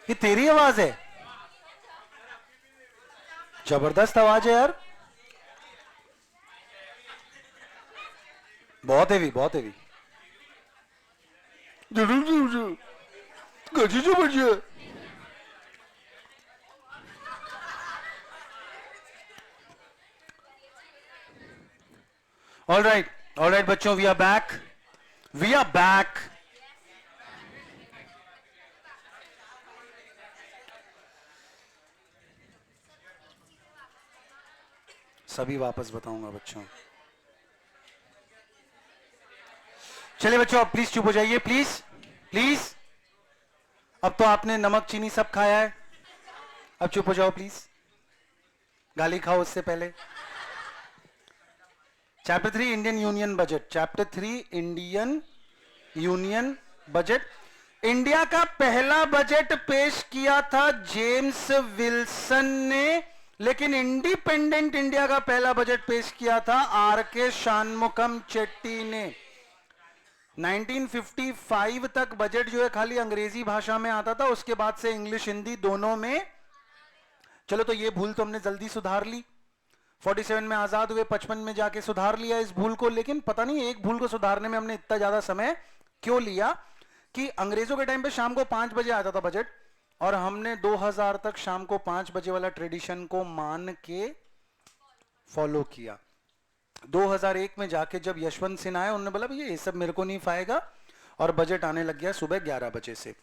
ये तेरी आवाज है? जबरदस्त आवाज है यार, बहुत हेवी, बहुत हेवी। ऑल राइट बच्चों, we are back, we are back. सभी वापस बताऊंगा बच्चों। चलिए बच्चों, अब प्लीज चुप हो जाइए, प्लीज प्लीज। अब तो आपने नमक चीनी सब खाया है, अब चुप हो जाओ प्लीज, गाली खाओ उससे पहले। Chapter 3 Indian union budget, chapter 3 Indian union budget. India का पहला बजट पेश किया था जेम्स विल्सन ने, लेकिन इंडिपेंडेंट इंडिया का पहला बजट पेश किया था आर के शानमुखम चेट्टी ने। 1955 तक बजट जो है खाली अंग्रेजी भाषा में आता था, उसके बाद से इंग्लिश हिंदी दोनों में। चलो, तो ये भूल तो हमने जल्दी सुधार ली, 47 में आजाद हुए, 55 में जाके सुधार लिया इस भूल को। लेकिन पता नहीं एक भूल को सुधारने में हमने इतना ज्यादा समय क्यों लिया कि अंग्रेजों के टाइम पे शाम को 5 बजे आता था बजट, और हमने 2000 तक शाम को 5 बजे वाला ट्रेडिशन को मान के फॉलो किया। 2001 में जाके जब यशवंत सिन्हा आए, उन्होंने बोला भैया ये सब मेरे को नहीं फाएगा, और बजट आने लग गया सुबह 11 बजे से।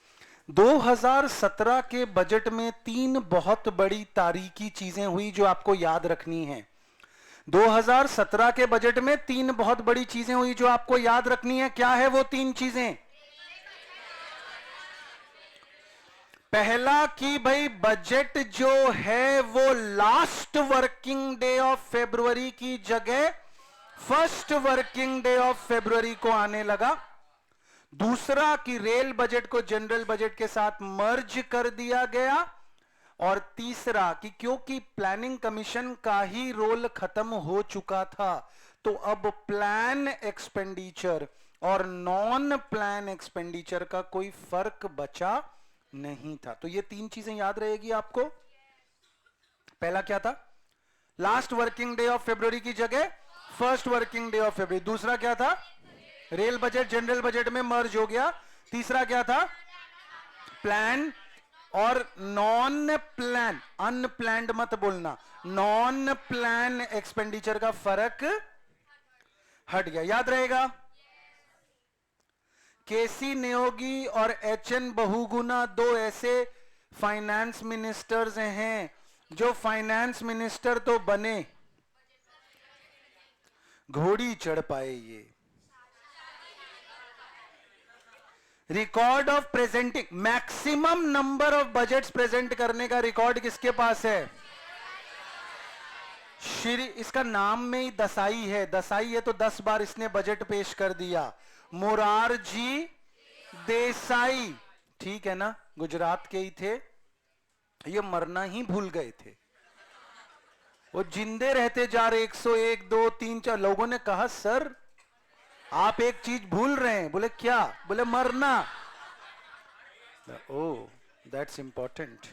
2017 के बजट में 3 बहुत बड़ी तारीखी चीजें हुई जो आपको याद रखनी है। 2017 के बजट में 3 बहुत बड़ी चीजें हुई जो आपको याद रखनी है। क्या है वो 3 चीजें? पहला कि भाई बजट जो है वो last working day of February की जगह first working day of February को आने लगा। दूसरा कि रेल बजट को जनरल बजट के साथ मर्ज कर दिया गया। और तीसरा कि क्योंकि प्लानिंग कमीशन का ही रोल खत्म हो चुका था, तो अब प्लान एक्सपेंडिचर और नॉन प्लान एक्सपेंडिचर का कोई फर्क बचा नहीं था। तो ये 3 चीजें याद रहेगी आपको। पहला क्या था? Last working day of February की जगह first working day of February. दूसरा क्या था? रेल बजट जनरल बजट में मर्ज हो गया। तीसरा क्या था? प्लान और नॉन प्लान, अनप्लैंड मत बोलना, नॉन प्लान एक्सपेंडिचर का फर्क हट गया। याद रहेगा? केसी नियोगी और एचएन बहुगुणा 2 ऐसे फाइनेंस मिनिस्टर्स हैं जो फाइनेंस मिनिस्टर तो बने, घोड़ी चढ़ पाए। ये record of presenting, maximum number of budgets present करने का रिकॉर्ड किसके पास है? श्री, इसका नाम में ही दसाई है, दसाई है तो 10 बार इसने बजट पेश कर दिया। मोरारजी देसाई, ठीक है ना, गुजरात के ही थे, ये मरना ही भूल गए थे, वो जिंदे रहते जा रहे। 101, 2, 3, 4 लोगों ने कहा सर आप एक चीज भूल रहे हैं। बोले क्या? बोले मरना। Oh, that's important.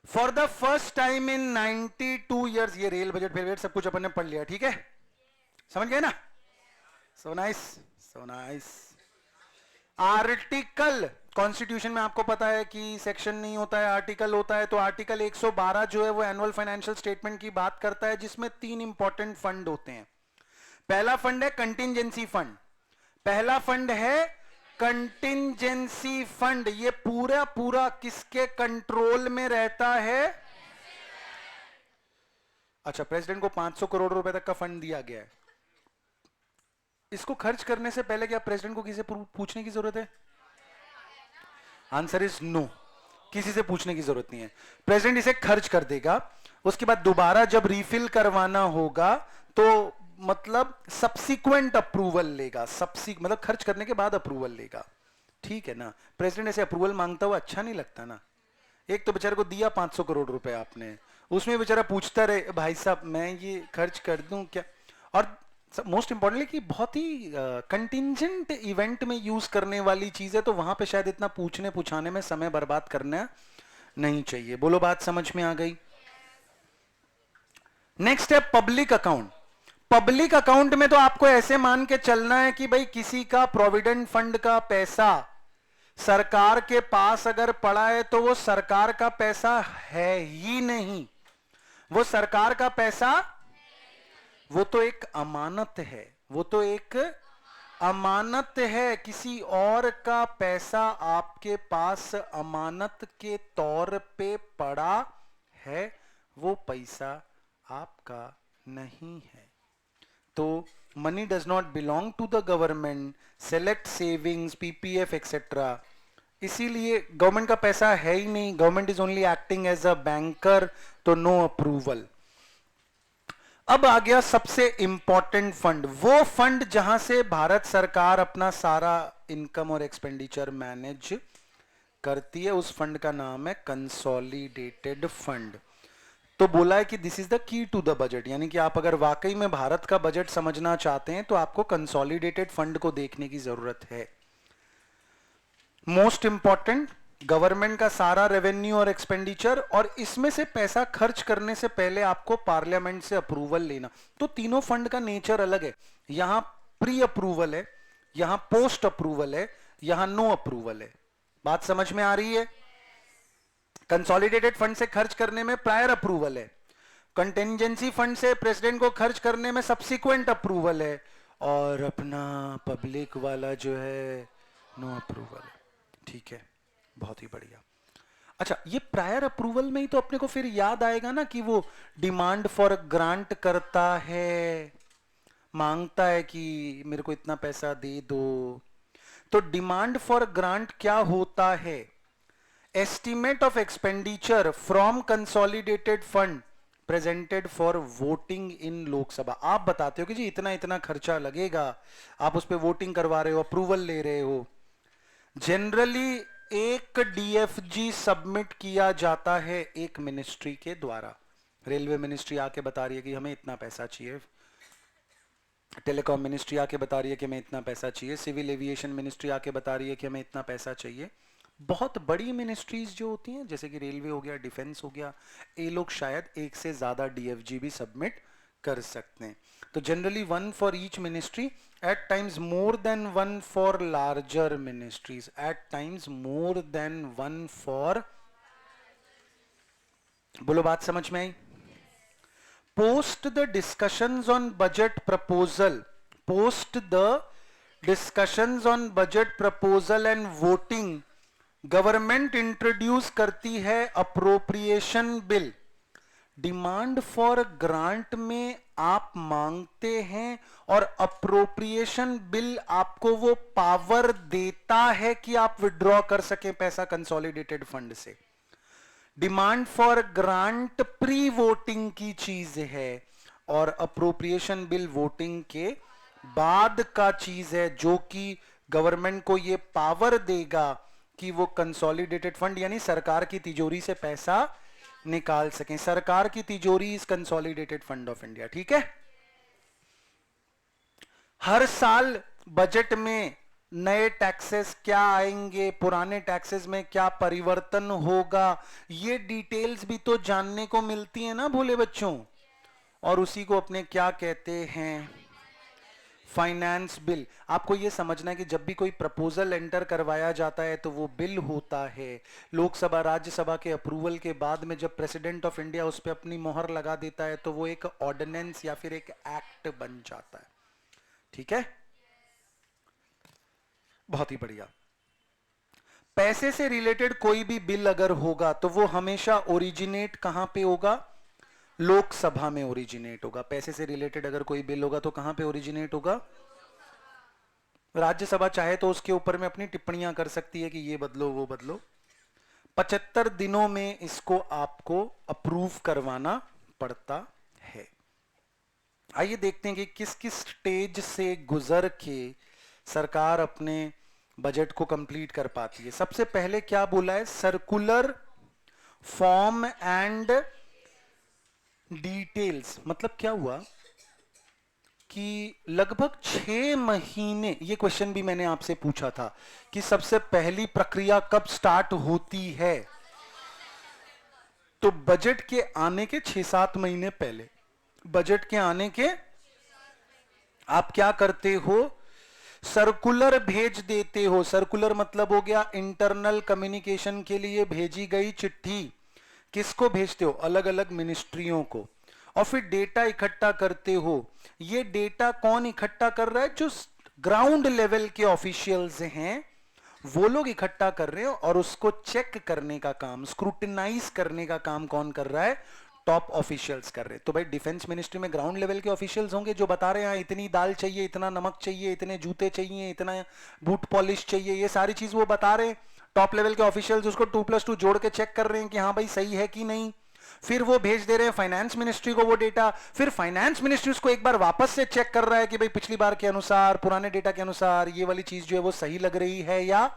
For the first time in 92 years, ये रेल बजट फिर सब कुछ अपन ने पढ़ लिया, ठीक है, समझ गए ना? So nice, so nice. Article, constitution में आपको पता है कि सेक्शन नहीं होता है, आर्टिकल होता है। तो आर्टिकल 112 जो है वो एनुअल फाइनेंशियल स्टेटमेंट की बात करता है, जिसमें 3 इंपॉर्टेंट फंड होते हैं। पहला फंड है कंटिंजेंसी फंड, पहला फंड है कंटिंजेंसी फंड। ये पूरा पूरा किसके कंट्रोल में रहता है? अच्छा, प्रेसिडेंट को 500 करोड़ रुपए तक का फंड दिया गया है। इसको खर्च करने से पहले क्या प्रेसिडेंट को किसी से पूछने की जरूरत है? आंसर इज नो, किसी से पूछने की जरूरत नहीं है। प्रेसिडेंट इसे खर्च कर देगा, उसके बाद दोबारा जब रिफिल करवाना होगा तो मतलब सब्सिक्वेंट अप्रूवल लेगा, मतलब खर्च करने के बाद अप्रूवल लेगा, ठीक है ना। प्रेसिडेंट ऐसे अप्रूवल मांगता हुआ अच्छा नहीं लगता ना। एक तो बेचारे को दिया 500 करोड़ रुपए आपने, उसमें बेचारा पूछता रहे भाई साहब मैं ये खर्च कर दूं क्या? और मोस्ट इंपॉर्टेंटली कि बहुत ही कंटिंजेंट इवेंट में यूज करने वाली चीज है, तो वहां पे शायद इतना पूछने पुछाने में समय बर्बाद करना नहीं चाहिए। बोलो बात समझ में आ गई? नेक्स्ट है पब्लिक अकाउंट। पब्लिक अकाउंट में तो आपको ऐसे मान के चलना है कि भाई किसी का प्रोविडेंट फंड का पैसा सरकार के पास अगर पड़ा है तो वो सरकार का पैसा है ही नहीं, वो सरकार का पैसा, वो तो एक अमानत है, वो तो एक अमानत है। किसी और का पैसा आपके पास अमानत के तौर पे पड़ा है, वो पैसा आपका नहीं है। तो money does not belong to the government, select savings, PPF etcetera, इसीलिए गवर्नमेंट का पैसा है ही नहीं, government is only acting as a banker, तो नो अप्रूवल। अब आ गया सबसे इंपॉर्टेंट फंड, वो फंड जहां से भारत सरकार अपना सारा इनकम और एक्सपेंडिचर मैनेज करती है, उस फंड का नाम है कंसोलिडेटेड फंड। तो बोला है कि this is the key to the budget, यानी कि आप अगर वाकई में भारत का बजट समझना चाहते हैं तो आपको कंसोलिडेटेड फंड को देखने की जरूरत है। मोस्ट इंपॉर्टेंट, गवर्नमेंट का सारा रेवेन्यू और एक्सपेंडिचर, और इसमें से पैसा खर्च करने से पहले आपको पार्लियामेंट से अप्रूवल लेना। तो तीनों फंड का नेचर अलग है, यहां प्री अप्रूवल है, यहां पोस्ट अप्रूवल है, यहां नो अप्रूवल है। बात समझ में आ रही है? कंसोलिडेटेड फंड से खर्च करने में प्रायर अप्रूवल है, कंटिजेंसी फंड से प्रेसिडेंट को खर्च करने में सब्सिक्वेंट अप्रूवल है, और अपना पब्लिक वाला जो है नो अप्रूवल है। ठीक है, बहुत ही बढ़िया। अच्छा, ये प्रायर अप्रूवल में ही तो अपने को फिर याद आएगा ना कि वो डिमांड फॉर ग्रांट करता है, मांगता है कि मेरे को इतना पैसा दे दो। तो डिमांड फॉर ग्रांट क्या होता है? Estimate of expenditure from consolidated fund presented for voting in Lok Sabha. आप बताते हो कि जी इतना इतना खर्चा लगेगा, आप उस पर वोटिंग करवा रहे हो, अप्रूवल ले रहे हो। जनरली एक डीएफजी सबमिट किया जाता है एक मिनिस्ट्री के द्वारा। रेलवे मिनिस्ट्री आके बता रही है कि हमें इतना पैसा चाहिए, टेलीकॉम मिनिस्ट्री आके बता रही है कि हमें इतना पैसा चाहिए, सिविल एविएशन मिनिस्ट्री आके बता रही है कि हमें इतना पैसा चाहिए। बहुत बड़ी मिनिस्ट्रीज जो होती हैं, जैसे कि रेलवे हो गया, डिफेंस हो गया, ये लोग शायद एक से ज्यादा डीएफजी भी सबमिट कर सकते हैं। तो generally one for each ministry, at times more than one for larger ministries, at times more than one for, बोलो बात समझ में आई? post the discussions on budget proposal, post the discussions on budget proposal and voting, government introduce करती है appropriation bill. Demand for grant में आप मांगते हैं और अप्रोप्रिएशन बिल आपको वो पावर देता है कि आप विड्रॉ कर सकें पैसा कंसोलिडेटेड फंड से। Demand for grant pre voting की चीज है और अप्रोप्रिएशन बिल वोटिंग के बाद का चीज है, जो कि गवर्नमेंट को ये पावर देगा कि वो कंसोलिडेटेड फंड यानी सरकार की तिजोरी से पैसा निकाल सकें। सरकार की तिजोरी is consolidated fund of India. ठीक है, हर साल बजट में नए टैक्सेस क्या आएंगे, पुराने टैक्सेस में क्या परिवर्तन होगा, ये डिटेल्स भी तो जानने को मिलती है ना भोले बच्चों। और उसी को अपने क्या कहते हैं, फाइनेंस बिल। आपको यह समझना है कि जब भी कोई प्रपोजल एंटर करवाया जाता है तो वो बिल होता है। लोकसभा राज्यसभा के अप्रूवल के बाद में जब प्रेसिडेंट ऑफ इंडिया उस पर अपनी मोहर लगा देता है तो वो एक ऑर्डिनेंस या फिर एक एक्ट बन जाता है। ठीक है, बहुत ही बढ़िया। पैसे से रिलेटेड कोई भी बिल अगर होगा तो वो हमेशा ओरिजिनेट कहां पे होगा? लोकसभा में ओरिजिनेट होगा। पैसे से रिलेटेड अगर कोई बिल होगा तो कहां पे ओरिजिनेट होगा? राज्यसभा चाहे तो उसके ऊपर में अपनी टिप्पणियां कर सकती है कि ये बदलो वो बदलो। 75 दिनों में इसको आपको अप्रूव करवाना पड़ता है। आइए देखते हैं कि किस किस स्टेज से गुजर के सरकार अपने बजट को कंप्लीट कर पाती है। सबसे पहले क्या बोला है? Circular form and details. मतलब क्या हुआ? कि लगभग 6 महीने, ये क्वेश्चन भी मैंने आपसे पूछा था कि सबसे पहली प्रक्रिया कब स्टार्ट होती है, तो बजट के आने के 6-7 महीने पहले, बजट के आने के आप क्या करते हो, सर्कुलर भेज देते हो। सर्कुलर मतलब हो गया इंटरनल कम्युनिकेशन के लिए भेजी गई चिट्ठी। किसको भेजते हो, अलग अलग मिनिस्ट्रियों को, और फिर डेटा इकट्ठा करते हो। ये डेटा कौन इकट्ठा कर रहा है, जो ग्राउंड लेवल के ऑफिशियल्स हैं वो लोग इकट्ठा कर रहे हैं, और उसको चेक करने का काम, स्क्रूटिनाइज करने का काम कौन कर रहा है, टॉप ऑफिशियल्स कर रहे हैं। तो भाई डिफेंस मिनिस्ट्री में ग्राउंड लेवल के ऑफिशियल्स होंगे जो बता रहे हैं इतनी दाल चाहिए, इतना नमक चाहिए, इतने जूते चाहिए, इतना बूट पॉलिश चाहिए, ये सारी चीज वो बता रहे हैं। टॉप लेवल के ऑफिशियल्स उसको 2+2 जोड़ के चेक कर रहे हैं कि हाँ भाई सही है कि नहीं। फिर वो भेज दे रहे हैं फाइनेंस मिनिस्ट्री को वो डेटा, फिर फाइनेंस मिनिस्ट्री उसको एक बार वापस से चेक कर रहा है कि भाई पिछली बार के अनुसार, पुराने डेटा के अनुसार ये वाली चीज जो है वो सही लग रही है या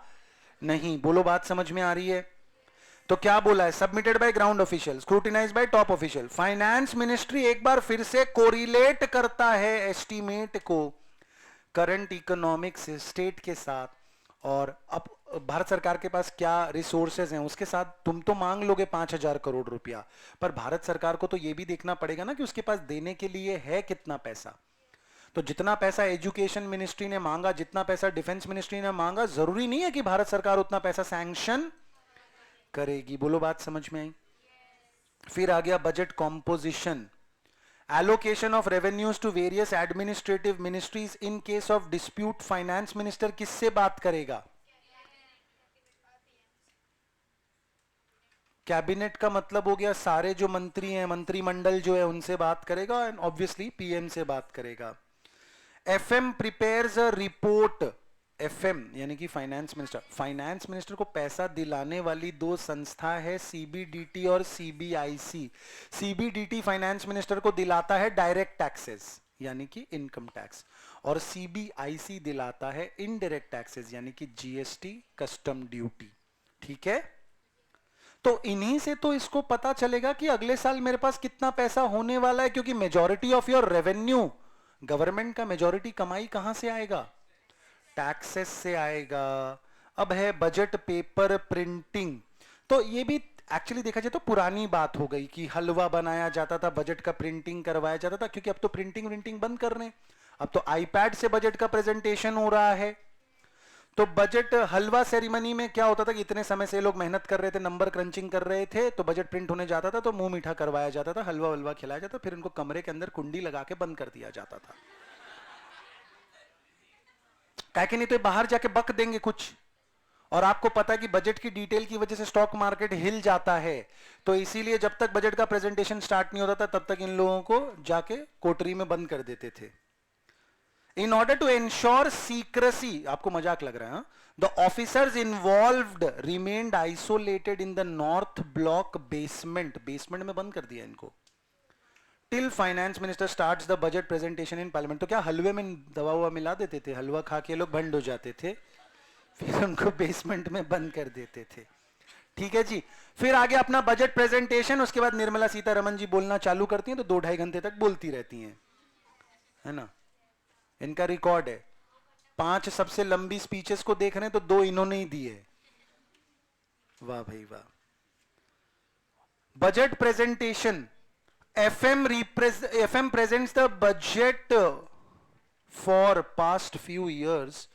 नहीं। बोलो बात समझ में आ रही है। तो क्या बोला है, submitted by ground official, scrutinised by top official. Finance ministry एक बार फिर से कोरिलेट करता है एस्टीमेट को करंट इकोनॉमिक्स स्टेट के साथ, और अब भारत सरकार के पास क्या रिसोर्सेज हैं उसके साथ। तुम तो मांग लोगे 5,000 करोड़ रुपया, पर भारत सरकार को तो यह भी देखना पड़ेगा ना कि उसके पास देने के लिए है कितना पैसा। तो जितना पैसा एजुकेशन मिनिस्ट्री ने मांगा, जितना पैसा डिफेंस मिनिस्ट्री ने मांगा, जरूरी नहीं है कि भारत सरकार उतना पैसा सैंक्शन करेगी। बोलो बात समझ में आई। फिर आ गया budget composition, allocation of revenues to various administrative ministries in case of dispute. Finance minister किससे बात करेगा, कैबिनेट का मतलब हो गया सारे जो मंत्री हैं, मंत्रिमंडल जो है उनसे बात करेगा, एंड ऑब्वियसली पीएम से बात करेगा। FM prepares a report, FM यानी कि फाइनेंस मिनिस्टर। फाइनेंस मिनिस्टर को पैसा दिलाने वाली दो संस्था है, सीबीडीटी और सीबीआईसी। सीबीडीटी फाइनेंस मिनिस्टर को दिलाता है डायरेक्ट टैक्सेस यानी कि इनकम टैक्स, और सीबीआईसी दिलाता है इनडायरेक्ट टैक्सेस यानी कि जीएसटी, कस्टम ड्यूटी। ठीक है, तो इन्हीं से तो इसको पता चलेगा कि अगले साल मेरे पास कितना पैसा होने वाला है, क्योंकि majority of your revenue, government का मेजॉरिटी कमाई कहां से आएगा, टैक्सेस से आएगा। अब है बजट पेपर प्रिंटिंग, तो ये भी एक्चुअली देखा जाए तो पुरानी बात हो गई कि हलवा बनाया जाता था, बजट का प्रिंटिंग करवाया जाता था, क्योंकि अब तो प्रिंटिंग बंद कर रहे हैं, अब तो आईपैड से बजट का प्रेजेंटेशन हो रहा है। तो बजट हलवा सेरेमनी में क्या होता था कि इतने समय से लोग मेहनत कर रहे थे, नंबर क्रंचिंग कर रहे थे, तो बजट प्रिंट होने जाता था तो मुंह मीठा करवाया जाता था, हलवा वलवा खिलाया जाता, फिर उनको कमरे के अंदर कुंडी लगा के बंद कर दिया जाता था, ताकि नहीं तो बाहर जाके बक देंगे कुछ। और आपको पता है कि बजट की डिटेल की वजह से स्टॉक मार्केट हिल जाता है, तो इसीलिए जब तक बजट का प्रेजेंटेशन स्टार्ट नहीं होता था तब तक इन लोगों को जाके कोठरी में बंद कर देते थे। In order to ensure secrecy, आपको मजाक लग रहा है, the officers involved remained isolated in the north block basement में बंद कर दिया इनको, till finance minister starts the budget presentation in parliament। तो क्या हलवे में दवा हुआ मिला देते थे, हलवा खा के लोग भंड हो जाते थे, फिर उनको बेसमेंट में बंद कर देते थे। ठीक है जी, फिर आगे अपना बजट प्रेजेंटेशन, उसके बाद निर्मला सीतारमण जी बोलना चालू करती हैं, तो 2-2.5 घंटे तक बोलती रहती हैं, है ना, इनका रिकॉर्ड है। 5 सबसे लंबी स्पीचेस को देख रहे हैं तो 2 इन्होंने ही दी है, वाह भाई वाह। Budget presentation, FM presents the budget for past few years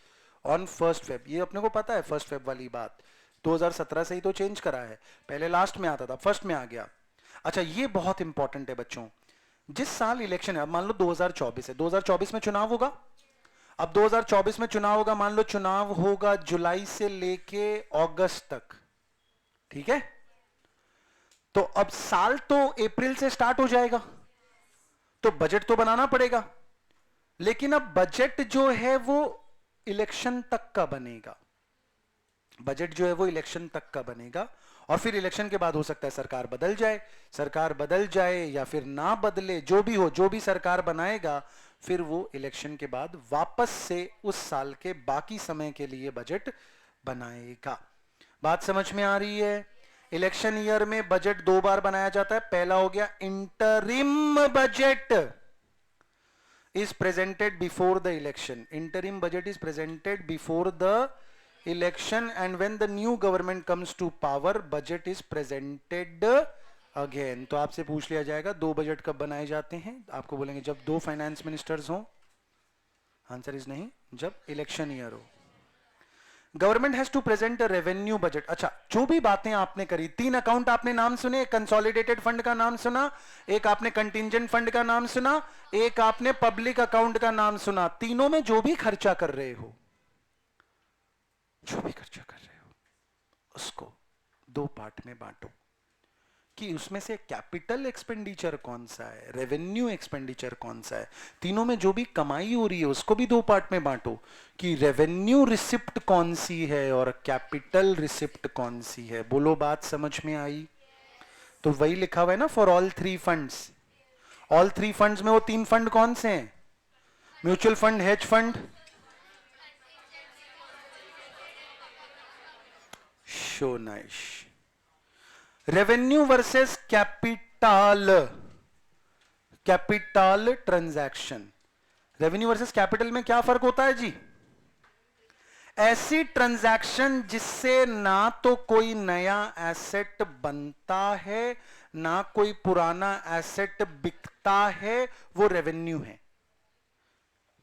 on 1 Feb। ये अपने को पता है 1 Feb वाली बात, 2017 से ही तो चेंज करा है, पहले लास्ट में आता था, फर्स्ट में आ गया। अच्छा, ये बहुत इंपॉर्टेंट है बच्चों, जिस साल इलेक्शन है, अब मान लो 2024 है, 2024 में चुनाव होगा, अब 2024 में चुनाव होगा, मान लो चुनाव होगा जुलाई से लेके अगस्त तक, ठीक है, तो अब साल तो अप्रैल से स्टार्ट हो जाएगा, तो बजट तो बनाना पड़ेगा, लेकिन अब बजट जो है वो इलेक्शन तक का बनेगा, बजट जो है वो इलेक्शन तक का बनेगा, और फिर इलेक्शन के बाद हो सकता है सरकार बदल जाए या फिर ना बदले, जो भी हो, जो भी सरकार बनाएगा फिर वो इलेक्शन के बाद वापस से उस साल के बाकी समय के लिए बजट बनाएगा। बात समझ में आ रही है। इलेक्शन ईयर में बजट 2 बार बनाया जाता है, पहला हो गया interim budget, is presented before the election. Interim budget is presented before the election, and when the new government comes to power, budget is presented again. तो आपसे पूछ लिया जाएगा दो बजट कब बनाए जाते हैं, आपको बोलेंगे जब दो फाइनेंस मिनिस्टर्स हों. आंसर इज नहीं, जब इलेक्शन ईयर हो. Government has to present a revenue budget. अच्छा, जो भी बातें आपने करी, 3 अकाउंट आपने नाम सुने, एक कंसोलिडेटेड फंड का नाम सुना, एक आपने कंटिंजेंट फंड का नाम सुना, एक आपने पब्लिक अकाउंट का नाम सुना. तीनों में जो भी खर्चा कर रहे हो, उसको दो पार्ट में बांटो कि उसमें से कैपिटल एक्सपेंडिचर कौन सा है, रेवेन्यू एक्सपेंडिचर कौन सा है. तीनों में जो भी कमाई हो रही है उसको भी दो पार्ट में बांटो कि रेवेन्यू रिसिप्ट कौन सी है और कैपिटल रिसिप्ट कौन सी है. बोलो, बात समझ में आई? तो वही लिखा हुआ है ना, for all 3 funds. All 3 funds में वो 3 फंड कौन से हैं? Mutual fund, hedge fund, show nice. Revenue versus capital, capital transaction. Revenue versus capital में क्या फर्क होता है जी? ऐसी ट्रांजैक्शन जिससे ना तो कोई नया एसेट बनता है, ना कोई पुराना एसेट बिकता है, वो रेवेन्यू है.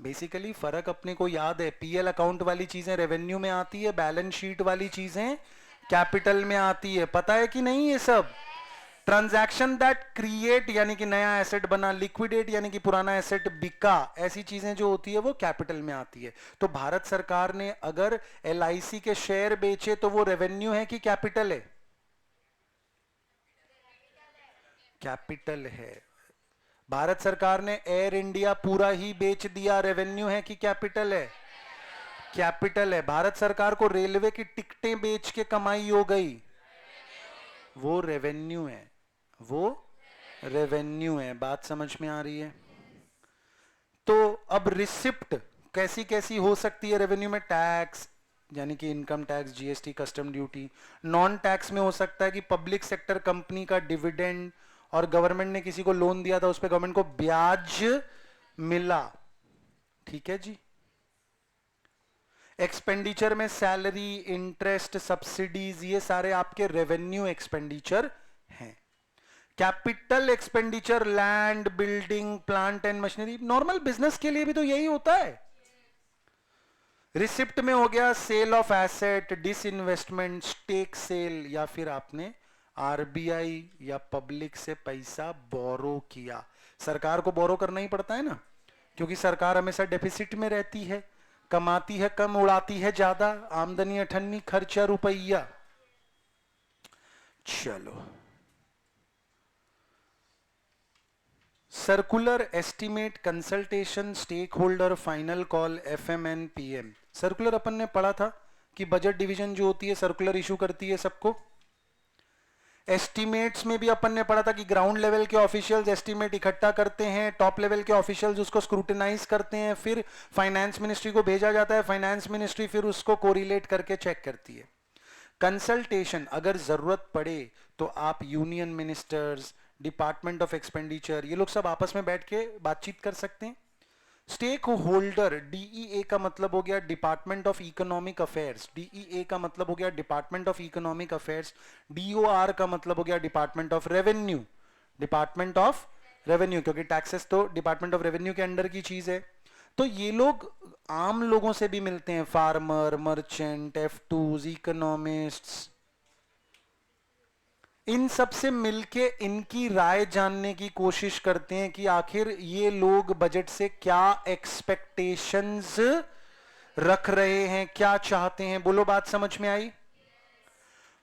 बेसिकली फर्क अपने को याद है, पीएल अकाउंट वाली चीजें रेवेन्यू में आती है, बैलेंस शीट वाली चीजें कैपिटल में आती है. पता है कि नहीं? ये सब ट्रांजैक्शन दैट क्रिएट यानी कि नया एसेट बना, लिक्विडेट यानी कि पुराना एसेट बिका, ऐसी चीजें जो होती है वो कैपिटल में आती है. तो भारत सरकार ने अगर एलआईसी के शेयर बेचे तो वो रेवेन्यू है कि कैपिटल है? कैपिटल है. भारत सरकार ने एयर इंडिया पूरा ही बेच दिया, रेवेन्यू है कि कैपिटल है? कैपिटल है. भारत सरकार को रेलवे की टिकटें बेच के कमाई हो गई, वो रेवेन्यू है, वो रेवेन्यू है. बात समझ में आ रही है? तो अब रिसिप्ट कैसी कैसी हो सकती है रेवेन्यू में? टैक्स यानी कि income tax, GST, custom duty. Non tax में हो सकता है कि पब्लिक सेक्टर कंपनी का डिविडेंड, और गवर्नमेंट ने किसी को लोन दिया था, उस पर गवर्नमेंट को ब्याज मिला. ठीक है जी. एक्सपेंडिचर में सैलरी, इंटरेस्ट, सब्सिडीज, ये सारे आपके रेवेन्यू एक्सपेंडिचर हैं. Capital expenditure, land, building, plant and machinery, normal business के लिए भी तो यही होता है. रिसिप्ट में हो गया sale of asset, disinvestment, stake sale, या फिर आपने आरबीआई या पब्लिक से पैसा बोरो किया. सरकार को बोरो करना ही पड़ता है ना, क्योंकि सरकार हमेशा डेफिसिट में रहती है, कमाती है कम, उड़ाती है ज्यादा, आमदनी अठन्नी, खर्चा रुपया. चलो, circular, estimate, consultation, stakeholder, final call, FMN, PM. Circular अपन ने पढ़ा था कि बजट डिवीजन जो होती है सर्कुलर इशू करती है सबको. एस्टिमेट्स में भी अपन ने पढ़ा था कि ग्राउंड लेवल के ऑफिशियल्स एस्टिमेट इकट्ठा करते हैं, टॉप लेवल के ऑफिशियल्स उसको स्क्रूटिनाइज करते हैं, फिर फाइनेंस मिनिस्ट्री को भेजा जाता है, फाइनेंस मिनिस्ट्री फिर उसको कोरिलेट करके चेक करती है. कंसल्टेशन, अगर जरूरत पड़े तो आप union ministers, department of expenditure, ये लोग सब आपस में बैठ के बातचीत कर सकते हैं. स्टेक होल्डर, डीईए का मतलब हो गया department of economic affairs, DEA का मतलब हो गया डिपार्टमेंट ऑफ इकोनॉमिक अफेयर्स, डीओआर का मतलब हो गया department of revenue, department of revenue, क्योंकि टैक्सेस तो डिपार्टमेंट ऑफ रेवेन्यू के अंडर की चीज है. तो ये लोग आम लोगों से भी मिलते हैं, फार्मर, मर्चेंट, F2s, इकोनॉमिस्ट्स, इन सब से मिलके इनकी राय जानने की कोशिश करते हैं कि आखिर ये लोग बजट से क्या एक्सपेक्टेशंस रख रहे हैं, क्या चाहते हैं. बोलो, बात समझ में आई?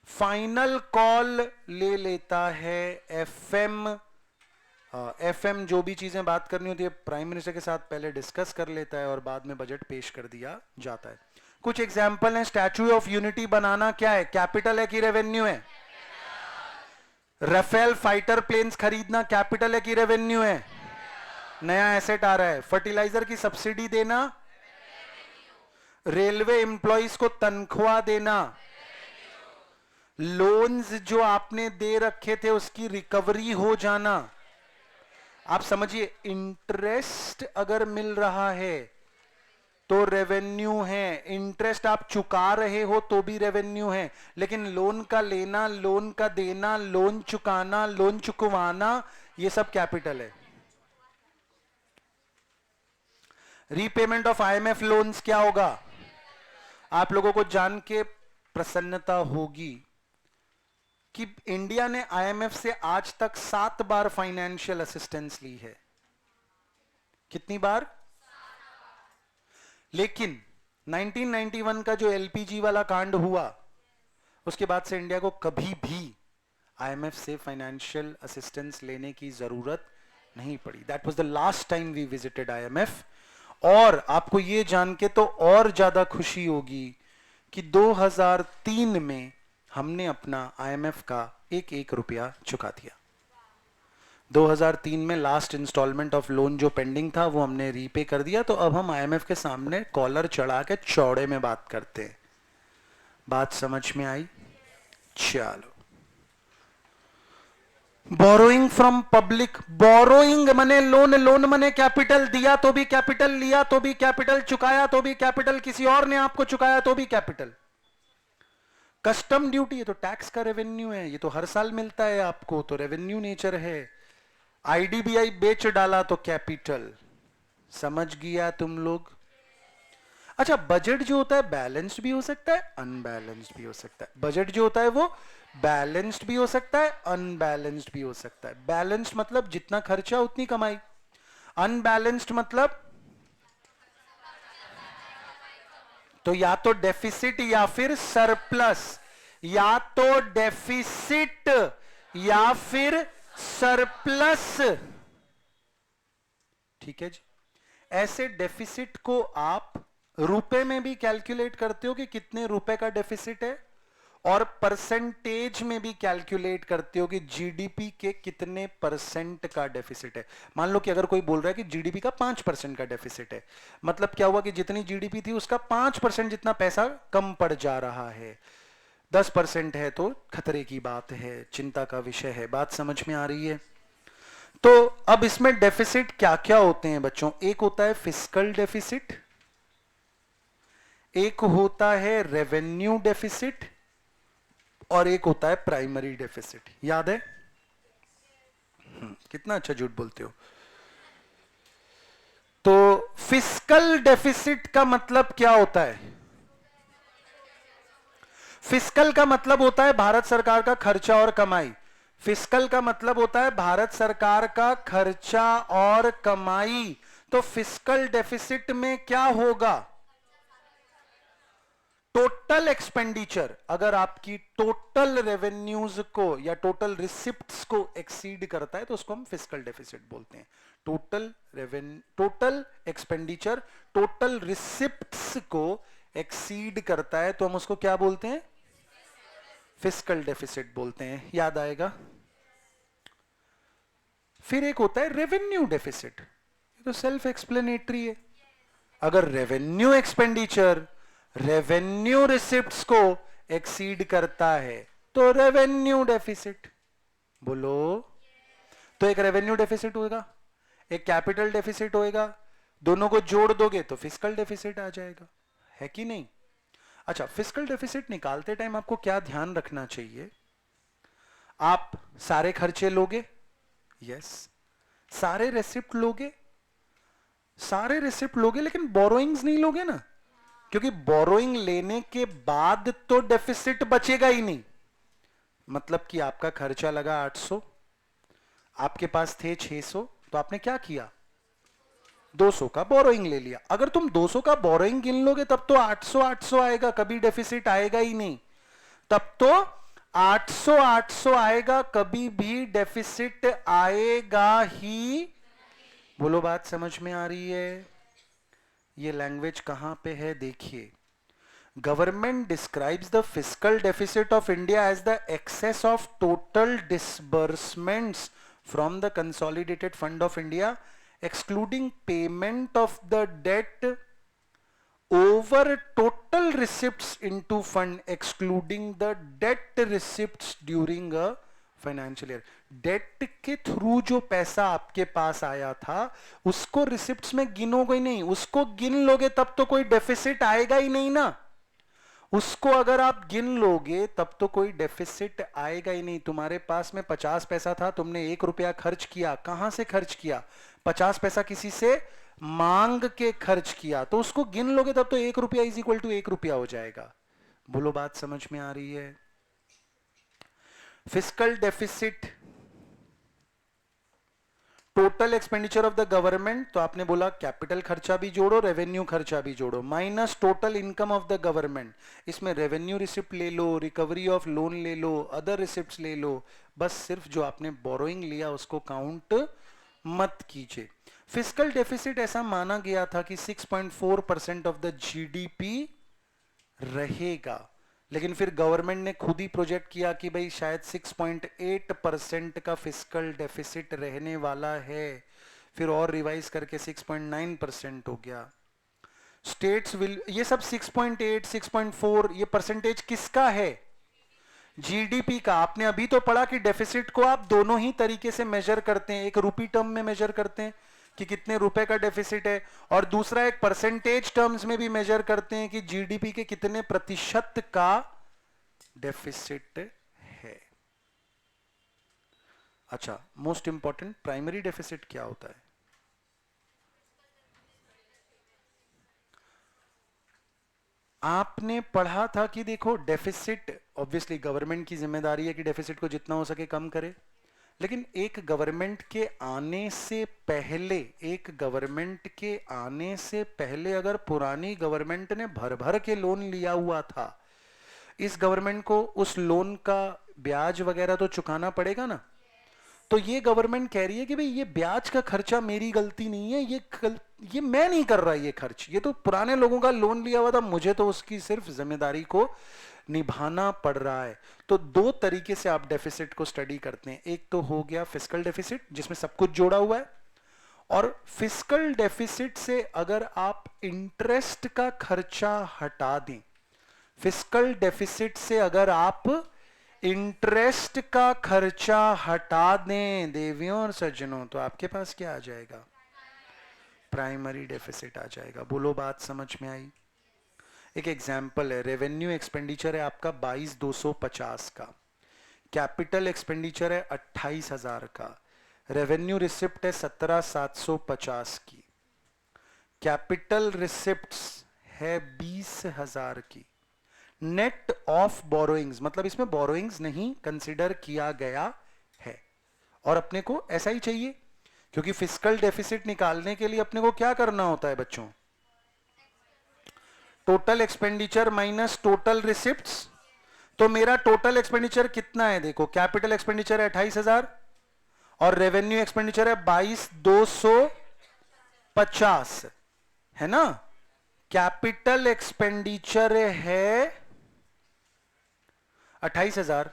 फाइनल कॉल ले लेता है एफएम. एफएम जो भी चीजें बात करनी होती है प्राइम मिनिस्टर के साथ पहले डिस्कस कर लेता है और बाद में बजट पेश कर दिया जाता है. कुछ एग्जाम्पल है. स्टैच्यू ऑफ यूनिटी बनाना क्या है, कैपिटल है कि रेवेन्यू है? राफेल फाइटर प्लेन्स खरीदना कैपिटल है कि रेवेन्यू है? नया एसेट आ रहा है. फर्टिलाइजर की सब्सिडी देना, रेलवे एम्प्लॉइज को तनख्वाह देना, लोन्स जो आपने दे रखे थे उसकी रिकवरी हो जाना, आप समझिए, इंटरेस्ट अगर मिल रहा है तो रेवेन्यू है, इंटरेस्ट आप चुका रहे हो तो भी रेवेन्यू है, लेकिन लोन का लेना, लोन का देना, लोन चुकाना, लोन चुकवाना, ये सब कैपिटल है। रीपेमेंट ऑफ आईएमएफ लोन्स क्या होगा? आप लोगों को जान के प्रसन्नता होगी कि इंडिया ने आईएमएफ से आज तक 7 बार फाइनेंशियल असिस्टेंस ली है। कितनी बार? लेकिन 1991 का जो एलपीजी वाला कांड हुआ, उसके बाद से इंडिया को कभी भी आईएमएफ से फाइनेंशियल असिस्टेंस लेने की जरूरत नहीं पड़ी। That was the last time we visited IMF. और आपको ये जान के तो और ज्यादा खुशी होगी कि 2003 में हमने अपना आईएमएफ का एक एक रुपया चुका दिया। 2003 में लास्ट इंस्टॉलमेंट ऑफ लोन जो पेंडिंग था वो हमने रीपे कर दिया। तो अब हम आईएमएफ के सामने कॉलर चढ़ा के चौड़े में बात करते हैं। बात समझ में आई? चलो, बोरोइंग फ्रॉम पब्लिक, बोरोइंग मने लोन, लोन मने कैपिटल, दिया तो भी कैपिटल, लिया तो भी कैपिटल, चुकाया तो भी कैपिटल, किसी और ने आपको चुकाया तो भी कैपिटल। कस्टम ड्यूटी, ये तो टैक्स का रेवेन्यू है, ये तो हर साल मिलता है आपको, तो रेवेन्यू नेचर है। आईडीबीआई बेच डाला तो कैपिटल। समझ गया तुम लोग? अच्छा, बजट जो होता है बैलेंस्ड भी हो सकता है, अनबैलेंस्ड भी हो सकता है। बजट जो होता है वो बैलेंस्ड भी हो सकता है, अनबैलेंस्ड भी हो सकता है। बैलेंस्ड मतलब जितना खर्चा उतनी कमाई, अनबैलेंस्ड मतलब तो या तो डेफिसिट या फिर सरप्लस, या तो डेफिसिट या फिर सरप्लस। ठीक है जी। ऐसे डेफिसिट को आप रुपए में भी कैलकुलेट करते हो कि कितने रुपए का डेफिसिट है, और परसेंटेज में भी कैलकुलेट करते हो कि जीडीपी के कितने परसेंट का डेफिसिट है। मान लो कि अगर कोई बोल रहा है कि जीडीपी का 5% का डेफिसिट है, मतलब क्या हुआ कि जितनी जीडीपी थी उसका 5% जितना पैसा कम पड़ जा रहा है। 10% है तो खतरे की बात है, चिंता का विषय है। बात समझ में आ रही है? तो अब इसमें डेफिसिट क्या क्या होते हैं बच्चों? एक होता है फिस्कल डेफिसिट, एक होता है रेवेन्यू डेफिसिट, और एक होता है प्राइमरी डेफिसिट। याद है? कितना अच्छा झूठ बोलते हो। तो फिस्कल डेफिसिट का मतलब क्या होता है? फिस्कल का मतलब होता है भारत सरकार का खर्चा और कमाई। फिस्कल का मतलब होता है भारत सरकार का खर्चा और कमाई। तो फिस्कल डेफिसिट में क्या होगा? टोटल एक्सपेंडिचर अगर आपकी टोटल रेवेन्यूज को या टोटल रिसिप्ट्स को एक्सीड करता है तो उसको हम फिस्कल डेफिसिट बोलते हैं। टोटल एक्सपेंडिचर टोटल रिसिप्ट्स को एक्सीड करता है तो हम उसको क्या बोलते हैं? फिस्कल डेफिसिट बोलते हैं। याद आएगा? फिर एक होता है रेवेन्यू डेफिसिट। ये तो सेल्फ एक्सप्लेनेटरी है। अगर रेवेन्यू एक्सपेंडिचर रेवेन्यू रिसिप्ट्स को एक्सीड करता है तो रेवेन्यू डेफिसिट। बोलो। तो एक रेवेन्यू डेफिसिट होगा, एक कैपिटल डेफिसिट होएगा, दोनों को जोड़ दोगे तो फिस्कल डेफिसिट आ जाएगा। है कि नहीं? अच्छा, फिस्कल डेफिसिट निकालते टाइम आपको क्या ध्यान रखना चाहिए? आप सारे खर्चे लोगे, यस। सारे रेसिप्ट लोगे, सारे रिसिप्ट लोगे, लेकिन बोरोइंग्स नहीं लोगे ना, क्योंकि बोरोइंग लेने के बाद तो डेफिसिट बचेगा ही नहीं। मतलब कि आपका खर्चा लगा 800, आपके पास थे 600, तो आपने क्या किया? 200 का बोरोइंग ले लिया। अगर तुम 200 का बोरोइंग गिन लोगे तब तो 800 आएगा, कभी डेफिसिट आएगा ही नहीं। तब तो 800 आएगा, कभी भी डेफिसिट आएगा ही। बोलो, बात समझ में आ रही है? ये लैंग्वेज कहां पे है देखिए। Government describes the fiscal deficit of India as the excess of total disbursements from the consolidated fund of India excluding payment of the debt over total receipts into fund excluding the debt receipts during a financial year. Debt के through जो पैसा आपके पास आया था उसको receipts में गिनोगे ही नहीं, उसको गिन लोगे तब तो कोई डेफिसिट आएगा ही नहीं ना। उसको अगर आप गिन लोगे तब तो कोई डेफिसिट आएगा ही नहीं। तुम्हारे पास में 50 पैसा था, तुमने 1 रुपया खर्च किया, कहां से खर्च किया? 50 पैसा किसी से मांग के खर्च किया, तो उसको गिन लोगे तब तो 1 रुपया इज इक्वल टू 1 रुपया हो जाएगा। बोलो बात समझ में आ रही है? Fiscal deficit, total expenditure of the government, तो आपने बोला कैपिटल खर्चा भी जोड़ो, रेवेन्यू खर्चा भी जोड़ो, minus total income of the government. इसमें रेवेन्यू रिसिप्ट ले लो, रिकवरी ऑफ लोन ले लो, अदर रिसिप्ट्स ले लो, बस सिर्फ जो आपने बोरोइंग लिया उसको काउंट मत कीजिए। फिस्कल डेफिसिट ऐसा माना गया था कि 6.4% ऑफ द जीडीपी रहेगा, लेकिन फिर गवर्नमेंट ने खुद ही प्रोजेक्ट किया कि भाई शायद 6.8% का फिस्कल डेफिसिट रहने वाला है, फिर और रिवाइज करके 6.9% हो गया। स्टेट्स विल, ये सब 6.8 6.4 ये परसेंटेज किसका है? जीडीपी का। आपने अभी तो पढ़ा कि डेफिसिट को आप दोनों ही तरीके से मेजर करते हैं, एक रूपी टर्म में मेजर करते हैं कि कितने रुपए का डेफिसिट है, और दूसरा एक परसेंटेज टर्म्स में भी मेजर करते हैं कि जीडीपी के कितने प्रतिशत का डेफिसिट है। अच्छा, मोस्ट इंपॉर्टेंट, प्राइमरी डेफिसिट क्या होता है? आपने पढ़ा था कि देखो डेफिसिट ऑब्वियसली गवर्नमेंट की जिम्मेदारी है कि डेफिसिट को जितना हो सके कम करे, लेकिन एक गवर्नमेंट के आने से पहले, एक गवर्नमेंट के आने से पहले अगर पुरानी गवर्नमेंट ने भर भर के लोन लिया हुआ था, इस गवर्नमेंट को उस लोन का ब्याज वगैरह तो चुकाना पड़ेगा ना। तो ये गवर्नमेंट कह रही है कि भाई ये ब्याज का खर्चा मेरी गलती नहीं है, ये मैं नहीं कर रहा, ये खर्च ये तो पुराने लोगों का लोन लिया हुआ था, मुझे तो उसकी सिर्फ जिम्मेदारी को निभाना पड़ रहा है। तो दो तरीके से आप डेफिसिट को स्टडी करते हैं, एक तो हो गया फिस्कल डेफिसिट जिसमें सब कुछ जोड़ा हुआ है, और फिस्कल डेफिसिट से अगर आप इंटरेस्ट का खर्चा हटा दें, फिस्कल डेफिसिट से अगर आप इंटरेस्ट का खर्चा हटा दें देवियों और सज्जनों, तो आपके पास क्या आ जाएगा? प्राइमरी डेफिसिट आ जाएगा। बोलो बात समझ में आई? एक एग्जाम्पल है, रेवेन्यू एक्सपेंडिचर है आपका 22,250 का, कैपिटल एक्सपेंडिचर है 28,000 का, रेवेन्यू रिसिप्ट है 17,750 की, कैपिटल रिसिप्ट्स है 20,000 की, नेट ऑफ बोरोइंग्स, मतलब इसमें बोरोइंग्स नहीं कंसिडर किया गया है, और अपने को ऐसा ही चाहिए क्योंकि फिस्कल डेफिसिट निकालने के लिए अपने को क्या करना होता है बच्चों? Total expenditure minus total receipts. तो मेरा टोटल एक्सपेंडिचर कितना है? देखो, कैपिटल एक्सपेंडिचर है 28,000 और रेवेन्यू एक्सपेंडिचर है 22,250, है ना। कैपिटल एक्सपेंडिचर है 28,000,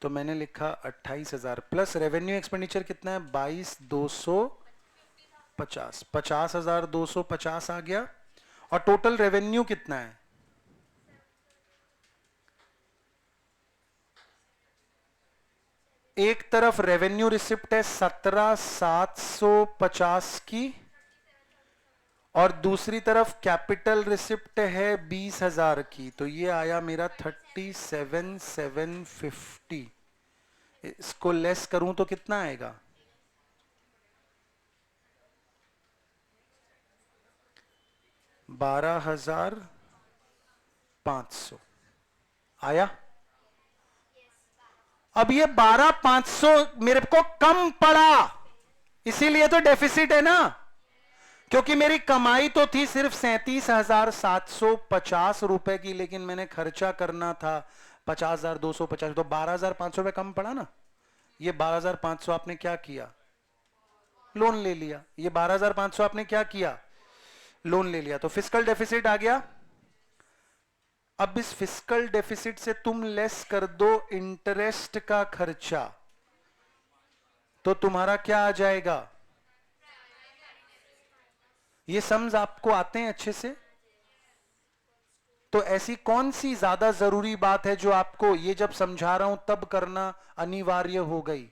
तो मैंने लिखा 28,000 प्लस रेवेन्यू एक्सपेंडिचर कितना है? 22,250, 50,250 आ गया, और टोटल रेवेन्यू कितना है? एक तरफ रेवेन्यू रिसिप्ट है 17,750 की, और दूसरी तरफ कैपिटल रिसिप्ट है 20,000 की, तो ये आया मेरा 37,750। इसको लेस करूं तो कितना आएगा? 12,500 आया। अब ये 12,500 मेरे को कम पड़ा, इसीलिए तो डेफिसिट है ना, क्योंकि मेरी कमाई तो थी सिर्फ 37,750 रुपए की, लेकिन मैंने खर्चा करना था 50,250, तो 12,500 रुपए कम पड़ा ना। ये 12,500 आपने क्या किया? लोन ले लिया। ये 12,500 आपने क्या किया? लोन ले लिया, तो फिस्कल डेफिसिट आ गया। अब इस फिस्कल डेफिसिट से तुम लेस कर दो इंटरेस्ट का खर्चा, तो तुम्हारा क्या आ जाएगा? ये सम्स आपको आते हैं अच्छे से? तो ऐसी कौन सी ज्यादा जरूरी बात है जो आपको ये जब समझा रहा हूं तब करना अनिवार्य हो गई?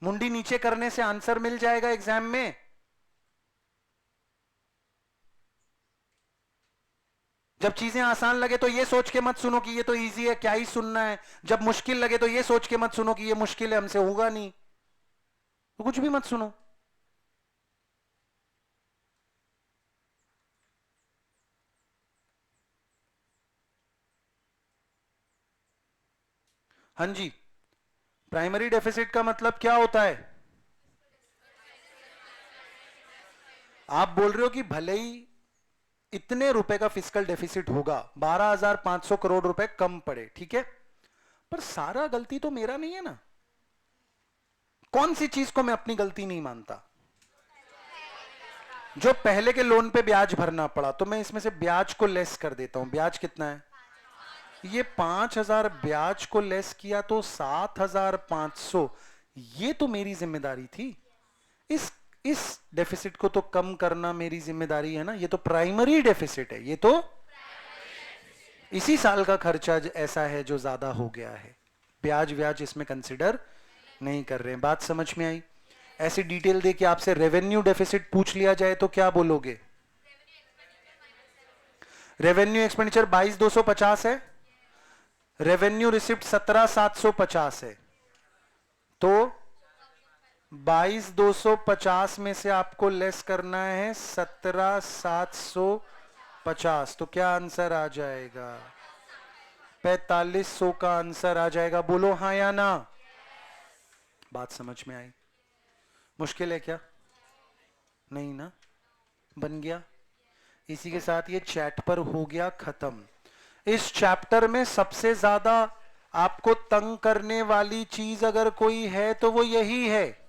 मुंडी नीचे करने से आंसर मिल जाएगा एग्जाम में? जब चीजें आसान लगे तो ये सोच के मत सुनो कि ये तो इजी है, क्या ही सुनना है। जब मुश्किल लगे तो ये सोच के मत सुनो कि ये मुश्किल है, हमसे होगा नहीं, तो कुछ भी मत सुनो। हाँ जी, प्राइमरी डेफिसिट का मतलब क्या होता है? आप बोल रहे हो कि भले ही इतने रुपए का फिस्कल डेफिसिट होगा, 12,500 करोड़ रुपए कम पड़े, ठीक है, पर सारा गलती तो मेरा नहीं है ना। कौन सी चीज को मैं अपनी गलती नहीं मानता? जो पहले के लोन पे ब्याज भरना पड़ा, तो मैं इसमें से ब्याज को लेस कर देता हूं। ब्याज कितना है? ये 5,000 ब्याज को लेस किया तो 7,500, ये तो मेरी जिम्मेदारी थी। इस डेफिसिट को तो कम करना मेरी जिम्मेदारी है ना। ये तो प्राइमरी डेफिसिट है, ये तो इसी साल का खर्चा ऐसा है जो ज्यादा हो गया है। ब्याज व्याज इसमें कंसिडर नहीं कर रहे हैं। बात समझ में आई? ऐसी डिटेल दे कि आपसे रेवेन्यू डेफिसिट पूछ लिया जाए तो क्या बोलोगे? रेवेन्यू एक्सपेंडिचर 22,250 है, रेवेन्यू रिसिप्ट 17,750 है, तो 22,250 में से आपको लेस करना है 17,750, तो क्या आंसर आ जाएगा? 4,500 का आंसर आ जाएगा। बोलो हाँ या ना। बात समझ में आई? मुश्किल है क्या? नहीं ना? बन गया। इसी के साथ ये चैट पर हो गया खत्म। इस चैप्टर में सबसे ज्यादा आपको तंग करने वाली चीज अगर कोई है तो वो यही है,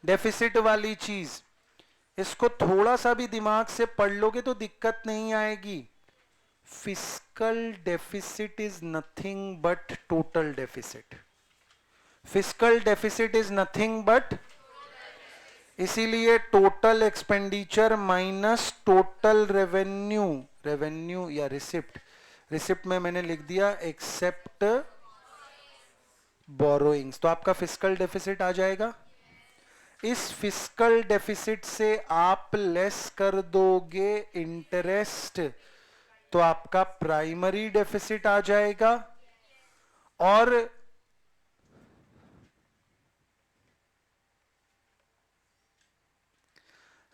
डेफिसिट वाली चीज। इसको थोड़ा सा भी दिमाग से पढ़ लोगे तो दिक्कत नहीं आएगी। Fiscal deficit is nothing but total deficit. Fiscal deficit is nothing but, इसीलिए total expenditure minus total revenue, revenue या रिसिप्ट, रिसिप्ट में मैंने लिख दिया एक्सेप्ट बोरोइंग्स, तो आपका फिस्कल डेफिसिट आ जाएगा। इस फिस्कल डेफिसिट से आप लेस कर दोगे इंटरेस्ट, तो आपका प्राइमरी डेफिसिट आ जाएगा। और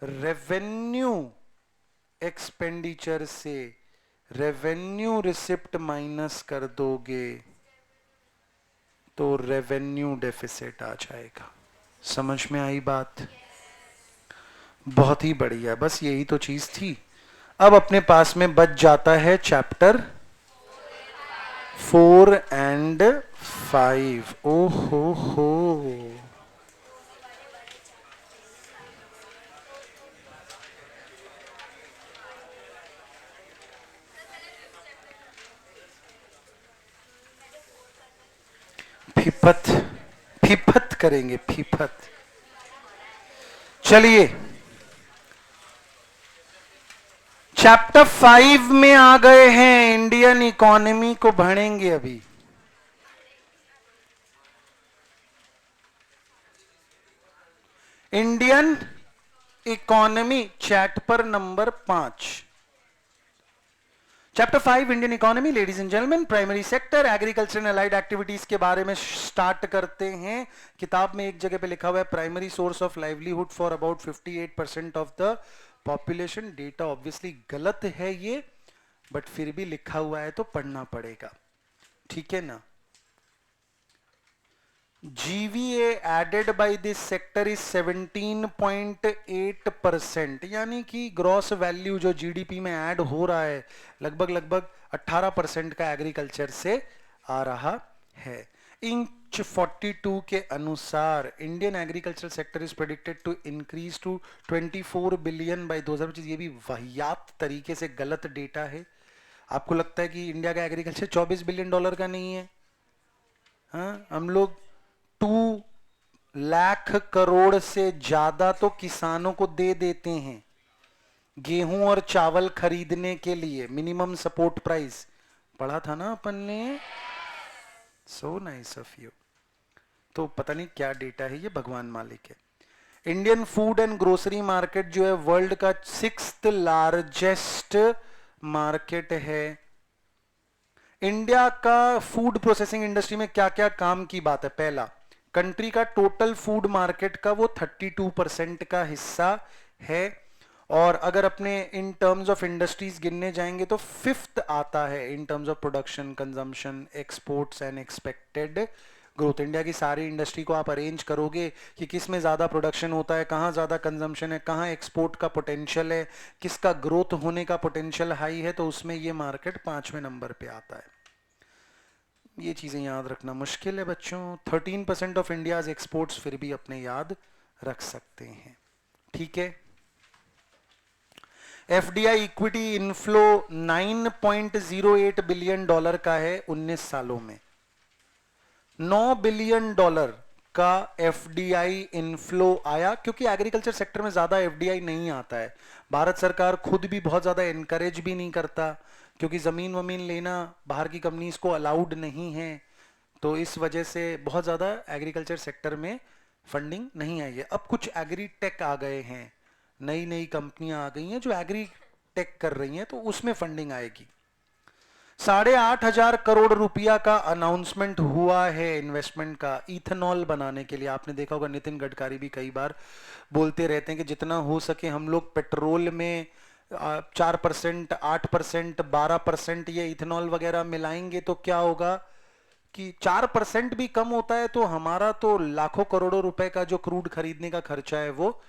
रेवेन्यू एक्सपेंडिचर से रेवेन्यू रिसिप्ट माइनस कर दोगे तो रेवेन्यू डेफिसिट आ जाएगा। समझ में आई बात? बहुत ही बढ़िया, बस यही तो चीज थी। अब अपने पास में बच जाता है चैप्टर 4 एंड 5। ओहो हो, फीफत फीफत करेंगे, फीफत। चलिए चैप्टर 5 में आ गए हैं, इंडियन इकोनॉमी को पढ़ेंगे अभी। Indian economy chapter number 5, chapter 5 Indian economy. Ladies and gentleman, primary sector, agriculture and allied activities के बारे में स्टार्ट करते हैं। किताब में एक जगह पे लिखा हुआ है primary source of livelihood for about 58% of the population. Data obviously गलत है ये, बट फिर भी लिखा हुआ है तो पढ़ना पड़ेगा, ठीक है ना। GVA added by this sector is 17.8%, यानी कि ग्रॉस वैल्यू जो जीडीपी में ऐड हो रहा है लगभग 18% का एग्रीकल्चर से आ रहा है। इंच 42 के अनुसार Indian agriculture sector is predicted to increase to 24 billion by 2025। ये भी वाहियात तरीके से गलत डेटा है। आपको लगता है कि इंडिया का एग्रीकल्चर 24 बिलियन डॉलर का नहीं है? हाँ, हम लोग 2 लाख करोड़ से ज्यादा तो किसानों को दे देते हैं। गेहूं और चावल खरीदने के लिए मिनिमम सपोर्ट प्राइस पढ़ा था ना अपन ने। So nice of you. तो पता नहीं क्या डेटा है ये, भगवान मालिक है। Indian food and grocery market जो है वर्ल्ड का 6th लार्जेस्ट मार्केट है। इंडिया का फूड प्रोसेसिंग इंडस्ट्री में क्या क्या काम की बात है। पहला, कंट्री का टोटल फूड मार्केट का वो 32% का हिस्सा है। और अगर अपने इन टर्म्स ऑफ इंडस्ट्रीज गिनने जाएंगे तो 5th आता है in terms of production, consumption, exports and expected growth. India की सारी इंडस्ट्री को आप अरेंज करोगे कि किस में ज्यादा प्रोडक्शन होता है, कहाँ ज्यादा कंजम्पशन है, कहाँ एक्सपोर्ट का पोटेंशियल है, किसका ग्रोथ होने का पोटेंशियल हाई है, तो उसमें ये मार्केट 5वें नंबर पे आता है। ये चीजें याद रखना मुश्किल है बच्चों। 13% ऑफ इंडियाज एक्सपोर्ट्स फिर भी अपने याद रख सकते हैं। ठीक है। FDI equity inflow 9.08 billion dollar का है 19 सालों में। 9 बिलियन डॉलर का एफडीआई इनफ्लो आया, क्योंकि एग्रीकल्चर सेक्टर में ज्यादा एफडीआई नहीं आता है। भारत सरकार खुद भी बहुत ज्यादा एनकरेज भी नहीं करता, क्योंकि जमीन वमीन लेना बाहर की कंपनीज को अलाउड नहीं है। तो इस वजह से बहुत ज्यादा एग्रीकल्चर सेक्टर में फंडिंग नहीं आई है। अब कुछ एग्री टेक आ गए हैं, नई नई कंपनियां आ गई हैं जो एग्री टेक कर रही हैं, तो उसमें फंडिंग आएगी। 8,500 करोड़ रुपया का अनाउंसमेंट हुआ है इन्वेस्टमेंट का इथेनॉल बनाने के लिए। आपने देखा होगा नितिन गडकरी भी कई बार बोलते रहते हैं कि जितना हो सके हम लोग पेट्रोल में 4%, 8%, 12% ये इथेनॉल वगैरह मिलाएंगे तो क्या होगा कि 4% भी कम होता है तो हमारा तो लाखों करोड़ों रुपए का जो क्रूड खरीदने का खर्चा है वो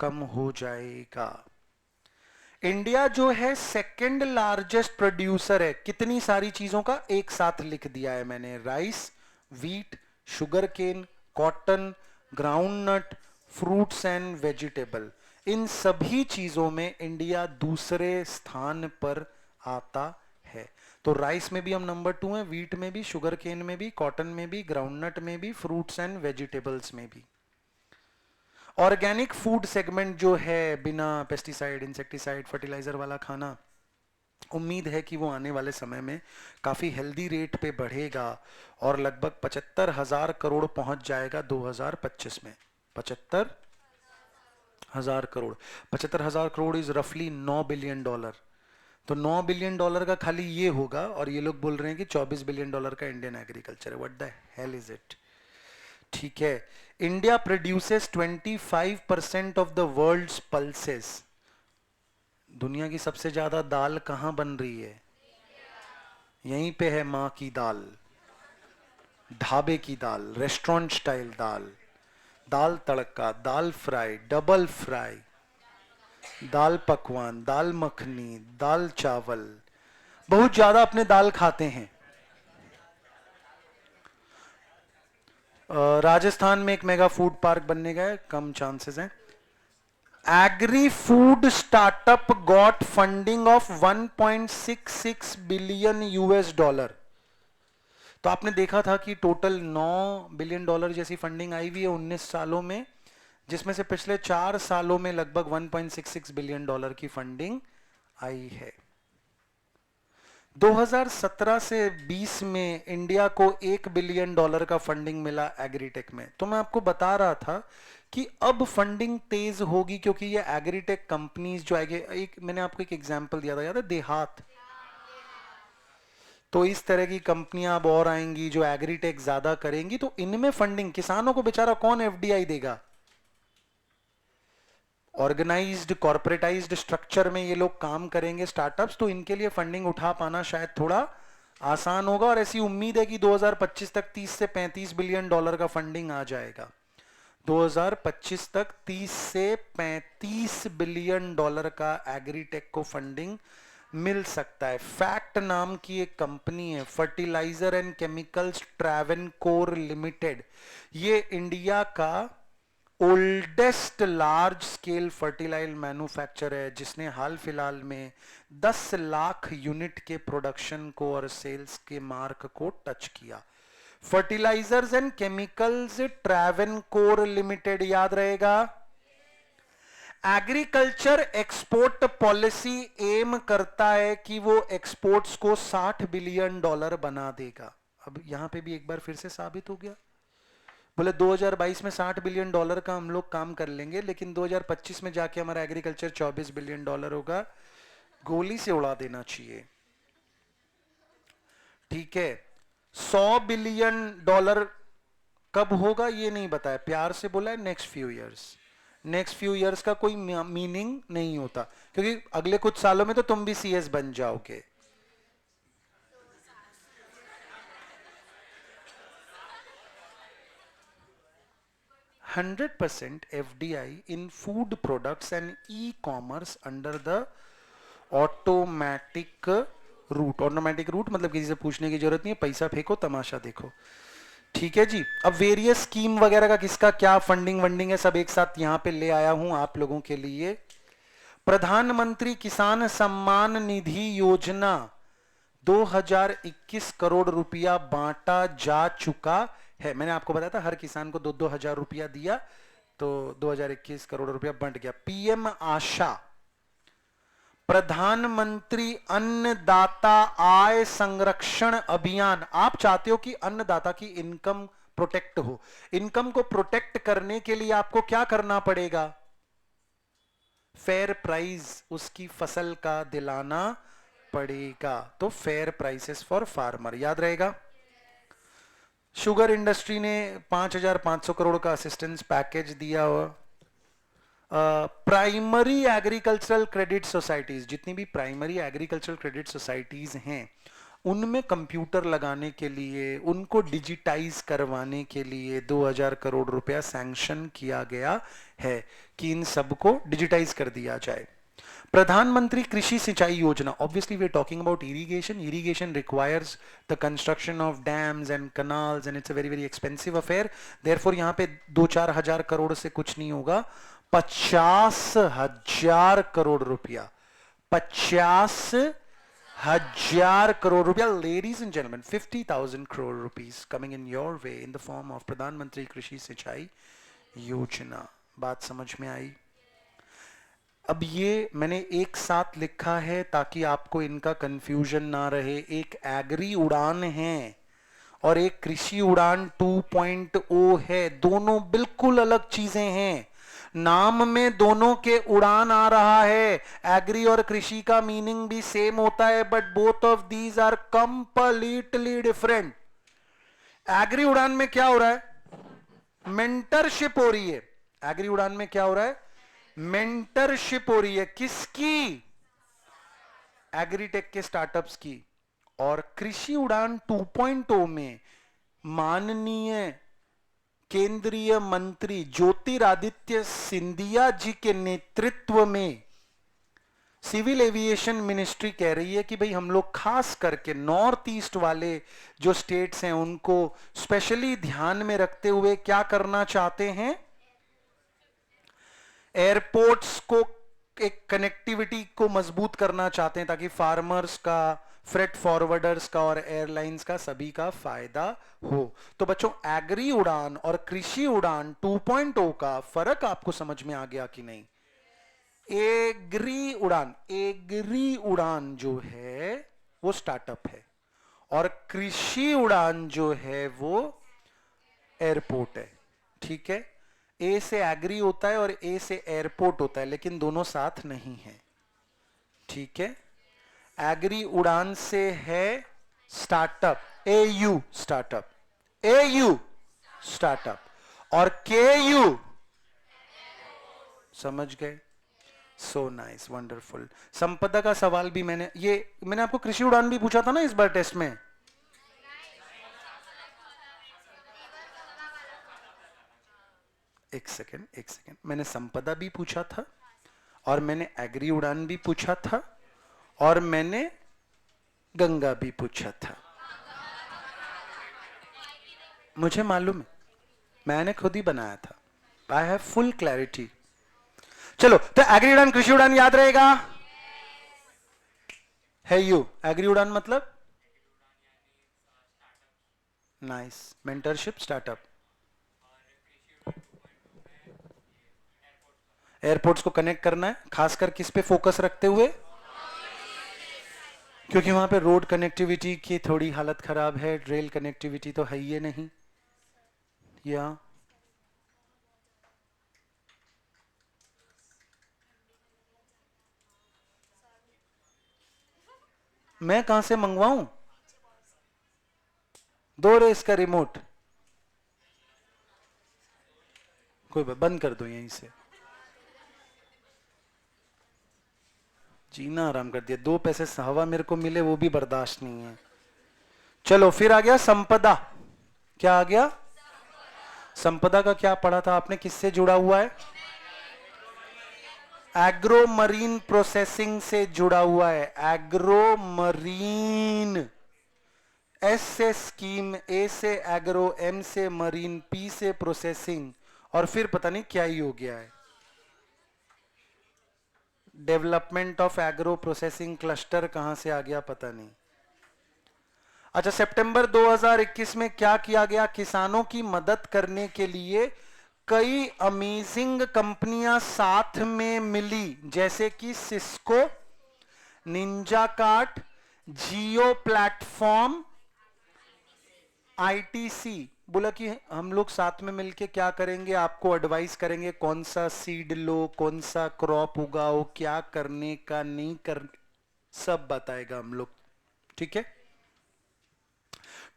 कम हो जाएगा। इंडिया जो है सेकंड लार्जेस्ट प्रोड्यूसर है कितनी सारी चीजों का, एक साथ लिख दिया है मैंने। Rice, wheat, sugarcane, cotton, groundnut, fruits and vegetable, इन सभी चीजों में इंडिया दूसरे स्थान पर आता है। तो राइस में भी हम नंबर 2 हैं, व्हीट में भी, शुगर केन में भी, कॉटन में भी, ग्राउंड नट में भी, फ्रूट्स एंड वेजिटेबल्स में भी। ऑर्गेनिक फूड सेगमेंट जो है बिना पेस्टिसाइड, इंसेक्टिसाइड, फर्टिलाइजर वाला खाना, उम्मीद है कि वो आने वाले समय में काफी हेल्दी रेट पे बढ़ेगा और लगभग 75,000 करोड़ पहुंच जाएगा 2025 में। 75,000 करोड़, 75,000 करोड़ इज रफली 9 बिलियन डॉलर। तो 9 बिलियन डॉलर का खाली ये होगा, और ये लोग बोल रहे हैं कि 24 बिलियन डॉलर का इंडियन एग्रीकल्चर है। What the hell is it. ठीक है। India produces 25% of the world's pulses. दुनिया की सबसे ज्यादा दाल कहां बन रही है? यहीं पे है मां की दाल, ढाबे की दाल, रेस्टोरेंट स्टाइल दाल, दाल तड़का, दाल फ्राई, डबल फ्राई, दाल पकवान, दाल मखनी, दाल चावल, बहुत ज्यादा अपने दाल खाते हैं। राजस्थान में एक मेगा फूड पार्क बनने का है, कम चांसेस हैं। Agri food startup got funding of 1.66 billion US dollar. तो आपने देखा था कि टोटल 9 बिलियन डॉलर जैसी फंडिंग आई हुई है 19 सालों में, जिसमें से पिछले 4 सालों में लगभग 1.66 बिलियन डॉलर की फंडिंग आई है। 2017 से 20 में इंडिया को 1 बिलियन डॉलर का फंडिंग मिला एग्रीटेक में। तो मैं आपको बता रहा था कि अब फंडिंग तेज होगी, क्योंकि ये एग्रीटेक कंपनीज जो आएंगे, एक मैंने आपको एक एग्जांपल दिया था, याद है, देहात। तो इस तरह की कंपनियां अब और आएंगी जो एग्रीटेक ज्यादा करेंगी, तो इनमें फंडिंग, किसानों को बेचारा कौन एफडीआई देगा? ऑर्गेनाइज्ड कॉर्पोरेटाइज्ड स्ट्रक्चर में ये लोग काम करेंगे स्टार्टअप्स, तो इनके लिए फंडिंग उठा पाना शायद थोड़ा आसान होगा। और ऐसी उम्मीद है कि 2025 तक 30 से 35 बिलियन डॉलर का फंडिंग आ जाएगा। 2025 तक 30 से 35 बिलियन डॉलर का एग्रीटेक को फंडिंग मिल सकता है। फैक्ट नाम की एक कंपनी है, fertiliser and chemicals Travancore limited, ये इंडिया का oldest large scale fertiliser manufacture है, जिसने हाल फिलहाल में 10 लाख यूनिट के प्रोडक्शन को और सेल्स के मार्क को टच किया। Fertilisers and chemicals Travancore limited, याद रहेगा। एग्रीकल्चर एक्सपोर्ट पॉलिसी एम करता है कि वो एक्सपोर्ट्स को $60 बिलियन बना देगा। अब यहां पे भी एक बार फिर से साबित हो गया। बोले 2022 में $60 बिलियन का हम लोग काम कर लेंगे, लेकिन 2025 में जाके हमारा एग्रीकल्चर $24 बिलियन होगा। गोली से उड़ा देना चाहिए। ठीक है, $100 बिलियन कब होगा ये नहीं बताया, प्यार से बोला है next few years. Next few years का कोई मीनिंग नहीं होता, क्योंकि अगले कुछ सालों में तो तुम भी सीएस बन जाओगे। %100% FDI in food products and e-commerce under the automatic route. Automatic route मतलब किसी से पूछने की जरूरत नहीं है, पैसा फेंको तमाशा देखो। ठीक है जी। अब वेरियस स्कीम वगैरह का किसका क्या फंडिंग वंडिंग है सब एक साथ यहां पे ले आया हूं आप लोगों के लिए। प्रधानमंत्री किसान सम्मान निधि योजना 2021 करोड़ रुपया बांटा जा चुका है। मैंने आपको बताया था हर किसान को 2-2 हजार रुपया दिया, तो 2021 करोड़ रुपया बंट गया। पीएम आशा, प्रधानमंत्री अन्नदाता आय संरक्षण अभियान। आप चाहते हो कि अन्नदाता की इनकम प्रोटेक्ट हो। इनकम को प्रोटेक्ट करने के लिए आपको क्या करना पड़ेगा? फेयर प्राइस उसकी फसल का दिलाना पड़ेगा। तो फेयर प्राइसेस फॉर फार्मर याद रहेगा। शुगर इंडस्ट्री ने 5,500 करोड़ का असिस्टेंस पैकेज दिया हुआ। प्राइमरी एग्रीकल्चरल क्रेडिट सोसाइटीज, जितनी भी प्राइमरी एग्रीकल्चरल क्रेडिट सोसाइटीज हैं उनमें कंप्यूटर लगाने के लिए, उनको डिजिटाइज करवाने के लिए 2,000 करोड़ रुपया सैंक्शन किया गया है कि इन सबको डिजिटाइज कर दिया जाए। प्रधानमंत्री कृषि सिंचाई योजना, obviously we are talking about irrigation. Irrigation requires the construction of dams and canals and it's a very very expensive affair. Therefore यहां पे 2-4 हजार करोड़ से कुछ नहीं होगा, 50,000 करोड़ रुपया। 50,000 करोड़ रुपया, ladies and gentleman, 50,000 crore rupees coming in your way in the form of प्रधानमंत्री कृषि सिंचाई योजना। बात समझ में आई? अब ये मैंने एक साथ लिखा है ताकि आपको इनका कंफ्यूजन ना रहे। एक एग्री उड़ान है और एक कृषि उड़ान 2.0 है, दोनों बिल्कुल अलग चीजें हैं। नाम में दोनों के उड़ान आ रहा है, एग्री और कृषि का मीनिंग भी सेम होता है, but both of these are completely different. Agri Udan में क्या हो रहा है? मेंटरशिप हो रही है। एग्री उड़ान में क्या हो रहा है? मेंटरशिप हो रही है। किसकी? एग्रीटेक के स्टार्टअप्स की। और कृषि उड़ान 2.0 में माननीय केंद्रीय मंत्री ज्योतिरादित्य सिंधिया जी के नेतृत्व में सिविल एविएशन मिनिस्ट्री कह रही है कि भाई हम लोग खास करके नॉर्थ ईस्ट वाले जो स्टेट्स हैं उनको स्पेशली ध्यान में रखते हुए क्या करना चाहते हैं? एयरपोर्ट्स को एक कनेक्टिविटी को मजबूत करना चाहते हैं ताकि फार्मर्स का, फ्रेट फॉरवर्डर्स का और एयरलाइंस का सभी का फायदा हो। तो बच्चों एग्री उड़ान और कृषि उड़ान 2.0 का फर्क आपको समझ में आ गया कि नहीं? एग्री उड़ान जो है वो स्टार्टअप है और कृषि उड़ान जो है वो एयरपोर्ट है। ठीक है, ए से एग्री होता है और ए से एयरपोर्ट होता है, लेकिन दोनों साथ नहीं है। ठीक है, एग्री उड़ान से है स्टार्टअप, एयू स्टार्टअप, और केयू, समझ गए? So nice, wonderful. संपदा का सवाल भी मैंने आपको कृषि उड़ान भी पूछा था ना इस बार टेस्ट में। एक सेकेंड, मैंने संपदा भी पूछा था और मैंने एग्री उड़ान भी पूछा था और मैंने गंगा भी पूछा था। मुझे मालूम है, मैंने खुद ही बनाया था। I have full clarity. चलो, तो एग्री उड़ान कृषि उड़ान याद रहेगा? है यू एग्री उड़ान मतलब नाइस, मेंटरशिप, स्टार्टअप। एयरपोर्ट्स को कनेक्ट करना है, खासकर किस पे फोकस रखते हुए, क्योंकि वहां पे रोड कनेक्टिविटी की थोड़ी हालत खराब है, रेल कनेक्टिविटी तो है ही नहीं। या मैं कहां से मंगवाऊं? दो रे इसका रिमोट, कोई बंद कर दो यहीं से, जीना आराम कर दिया। 2 पैसे हवा मेरे को मिले वो भी बर्दाश्त नहीं है। चलो फिर आ गया संपदा। क्या आ गया? संपदा का क्या पढ़ा था आपने, किससे जुड़ा हुआ है? एग्रो मरीन प्रोसेसिंग से जुड़ा हुआ है। एग्रो मरीन, एस से स्कीम, ए से एग्रो, एम से मरीन, पी से प्रोसेसिंग, और फिर पता नहीं क्या ही हो गया है, development of agro processing cluster कहां से आ गया पता नहीं। अच्छा, सितंबर 2021 में क्या किया गया? किसानों की मदद करने के लिए कई अमेजिंग कंपनियां साथ में मिली, जैसे कि सिस्को, निंजा कार्ट, जियो प्लेटफॉर्म, आईटीसी। बोला कि हम लोग साथ में मिलके क्या करेंगे, आपको एडवाइस करेंगे कौन सा सीड लो, कौन सा क्रॉप उगाओ, क्या करने का नहीं कर, सब बताएगा हम लोग। ठीक है।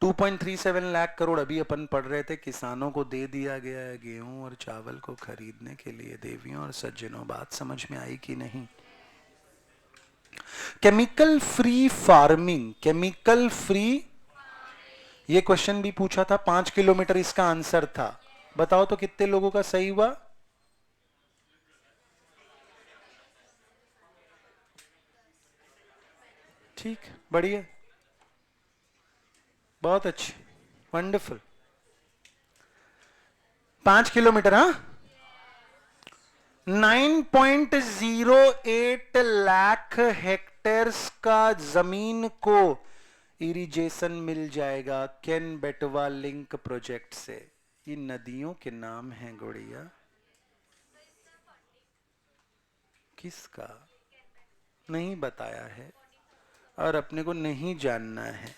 2.37 लाख करोड़ अभी अपन पढ़ रहे थे किसानों को दे दिया गया है गेहूं और चावल को खरीदने के लिए। देवियों और सज्जनों, बात समझ में आई कि नहीं? Chemical free farming, chemical free, ये क्वेश्चन भी पूछा था। 5 किलोमीटर इसका आंसर था। बताओ तो कितने लोगों का सही हुआ? ठीक, बढ़िया, बहुत अच्छी, वंडरफुल। 5 किलोमीटर, हाँ। 9.08 लाख हेक्टेयर्स का जमीन को इरिगेशन मिल जाएगा केन बेटवा लिंक प्रोजेक्ट से। ये नदियों के नाम हैं गुड़िया, किसका नहीं बताया है और अपने को नहीं जानना है,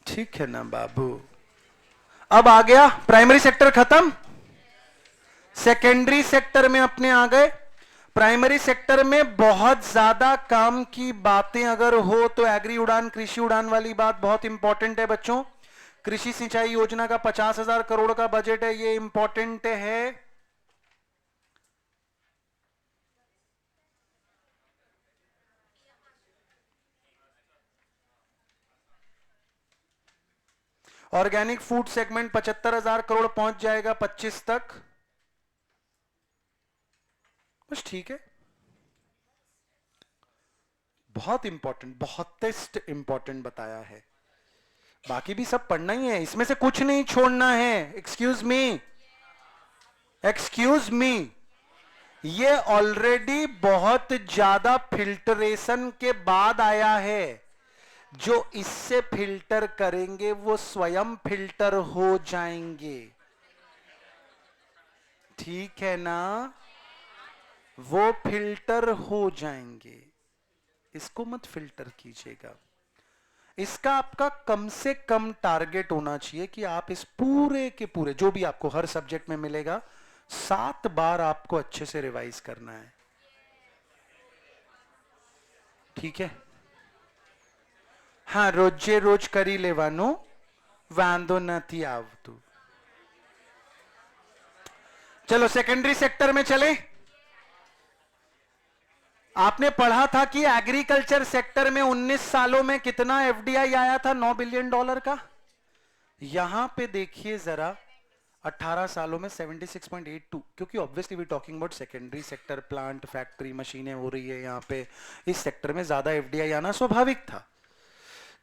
ठीक है ना बाबू? अब आ गया प्राइमरी सेक्टर खत्म, सेकेंडरी सेक्टर में अपने आ गए। प्राइमरी सेक्टर में बहुत ज्यादा काम की बातें अगर हो तो एग्री उड़ान, कृषि उड़ान वाली बात बहुत इंपॉर्टेंट है बच्चों। कृषि सिंचाई योजना का 50,000 करोड़ का बजट है, ये इंपॉर्टेंट है। ऑर्गेनिक फूड सेगमेंट 75,000 करोड़ पहुंच जाएगा 25 तक, बस ठीक है। बहुत इंपॉर्टेंट, बहुत इंपॉर्टेंट बताया है। बाकी भी सब पढ़ना ही है, इसमें से कुछ नहीं छोड़ना है। एक्सक्यूज मी, एक्सक्यूज मी, ये ऑलरेडी बहुत ज्यादा फिल्टरेशन के बाद आया है। जो इससे फिल्टर करेंगे वो स्वयं फिल्टर हो जाएंगे, ठीक है ना? वो फिल्टर हो जाएंगे, इसको मत फिल्टर कीजिएगा। इसका आपका कम से कम टारगेट होना चाहिए कि आप इस पूरे के पूरे जो भी आपको हर सब्जेक्ट में मिलेगा 7 बार आपको अच्छे से रिवाइज करना है, ठीक है? हाँ, रोजे रोज करी लेवानो, वांदो नथी आवतु। चलो सेकेंडरी सेक्टर में चले। आपने पढ़ा था कि एग्रीकल्चर सेक्टर में 19 सालों में कितना एफडीआई आया था? 9 बिलियन डॉलर का। यहां पे देखिए जरा, 18 सालों में 76.82, क्योंकि obviously we talking about secondary sector, plant, factory, मशीनें हो रही है यहां पे, इस सेक्टर में ज्यादा एफडीआई आना स्वाभाविक था।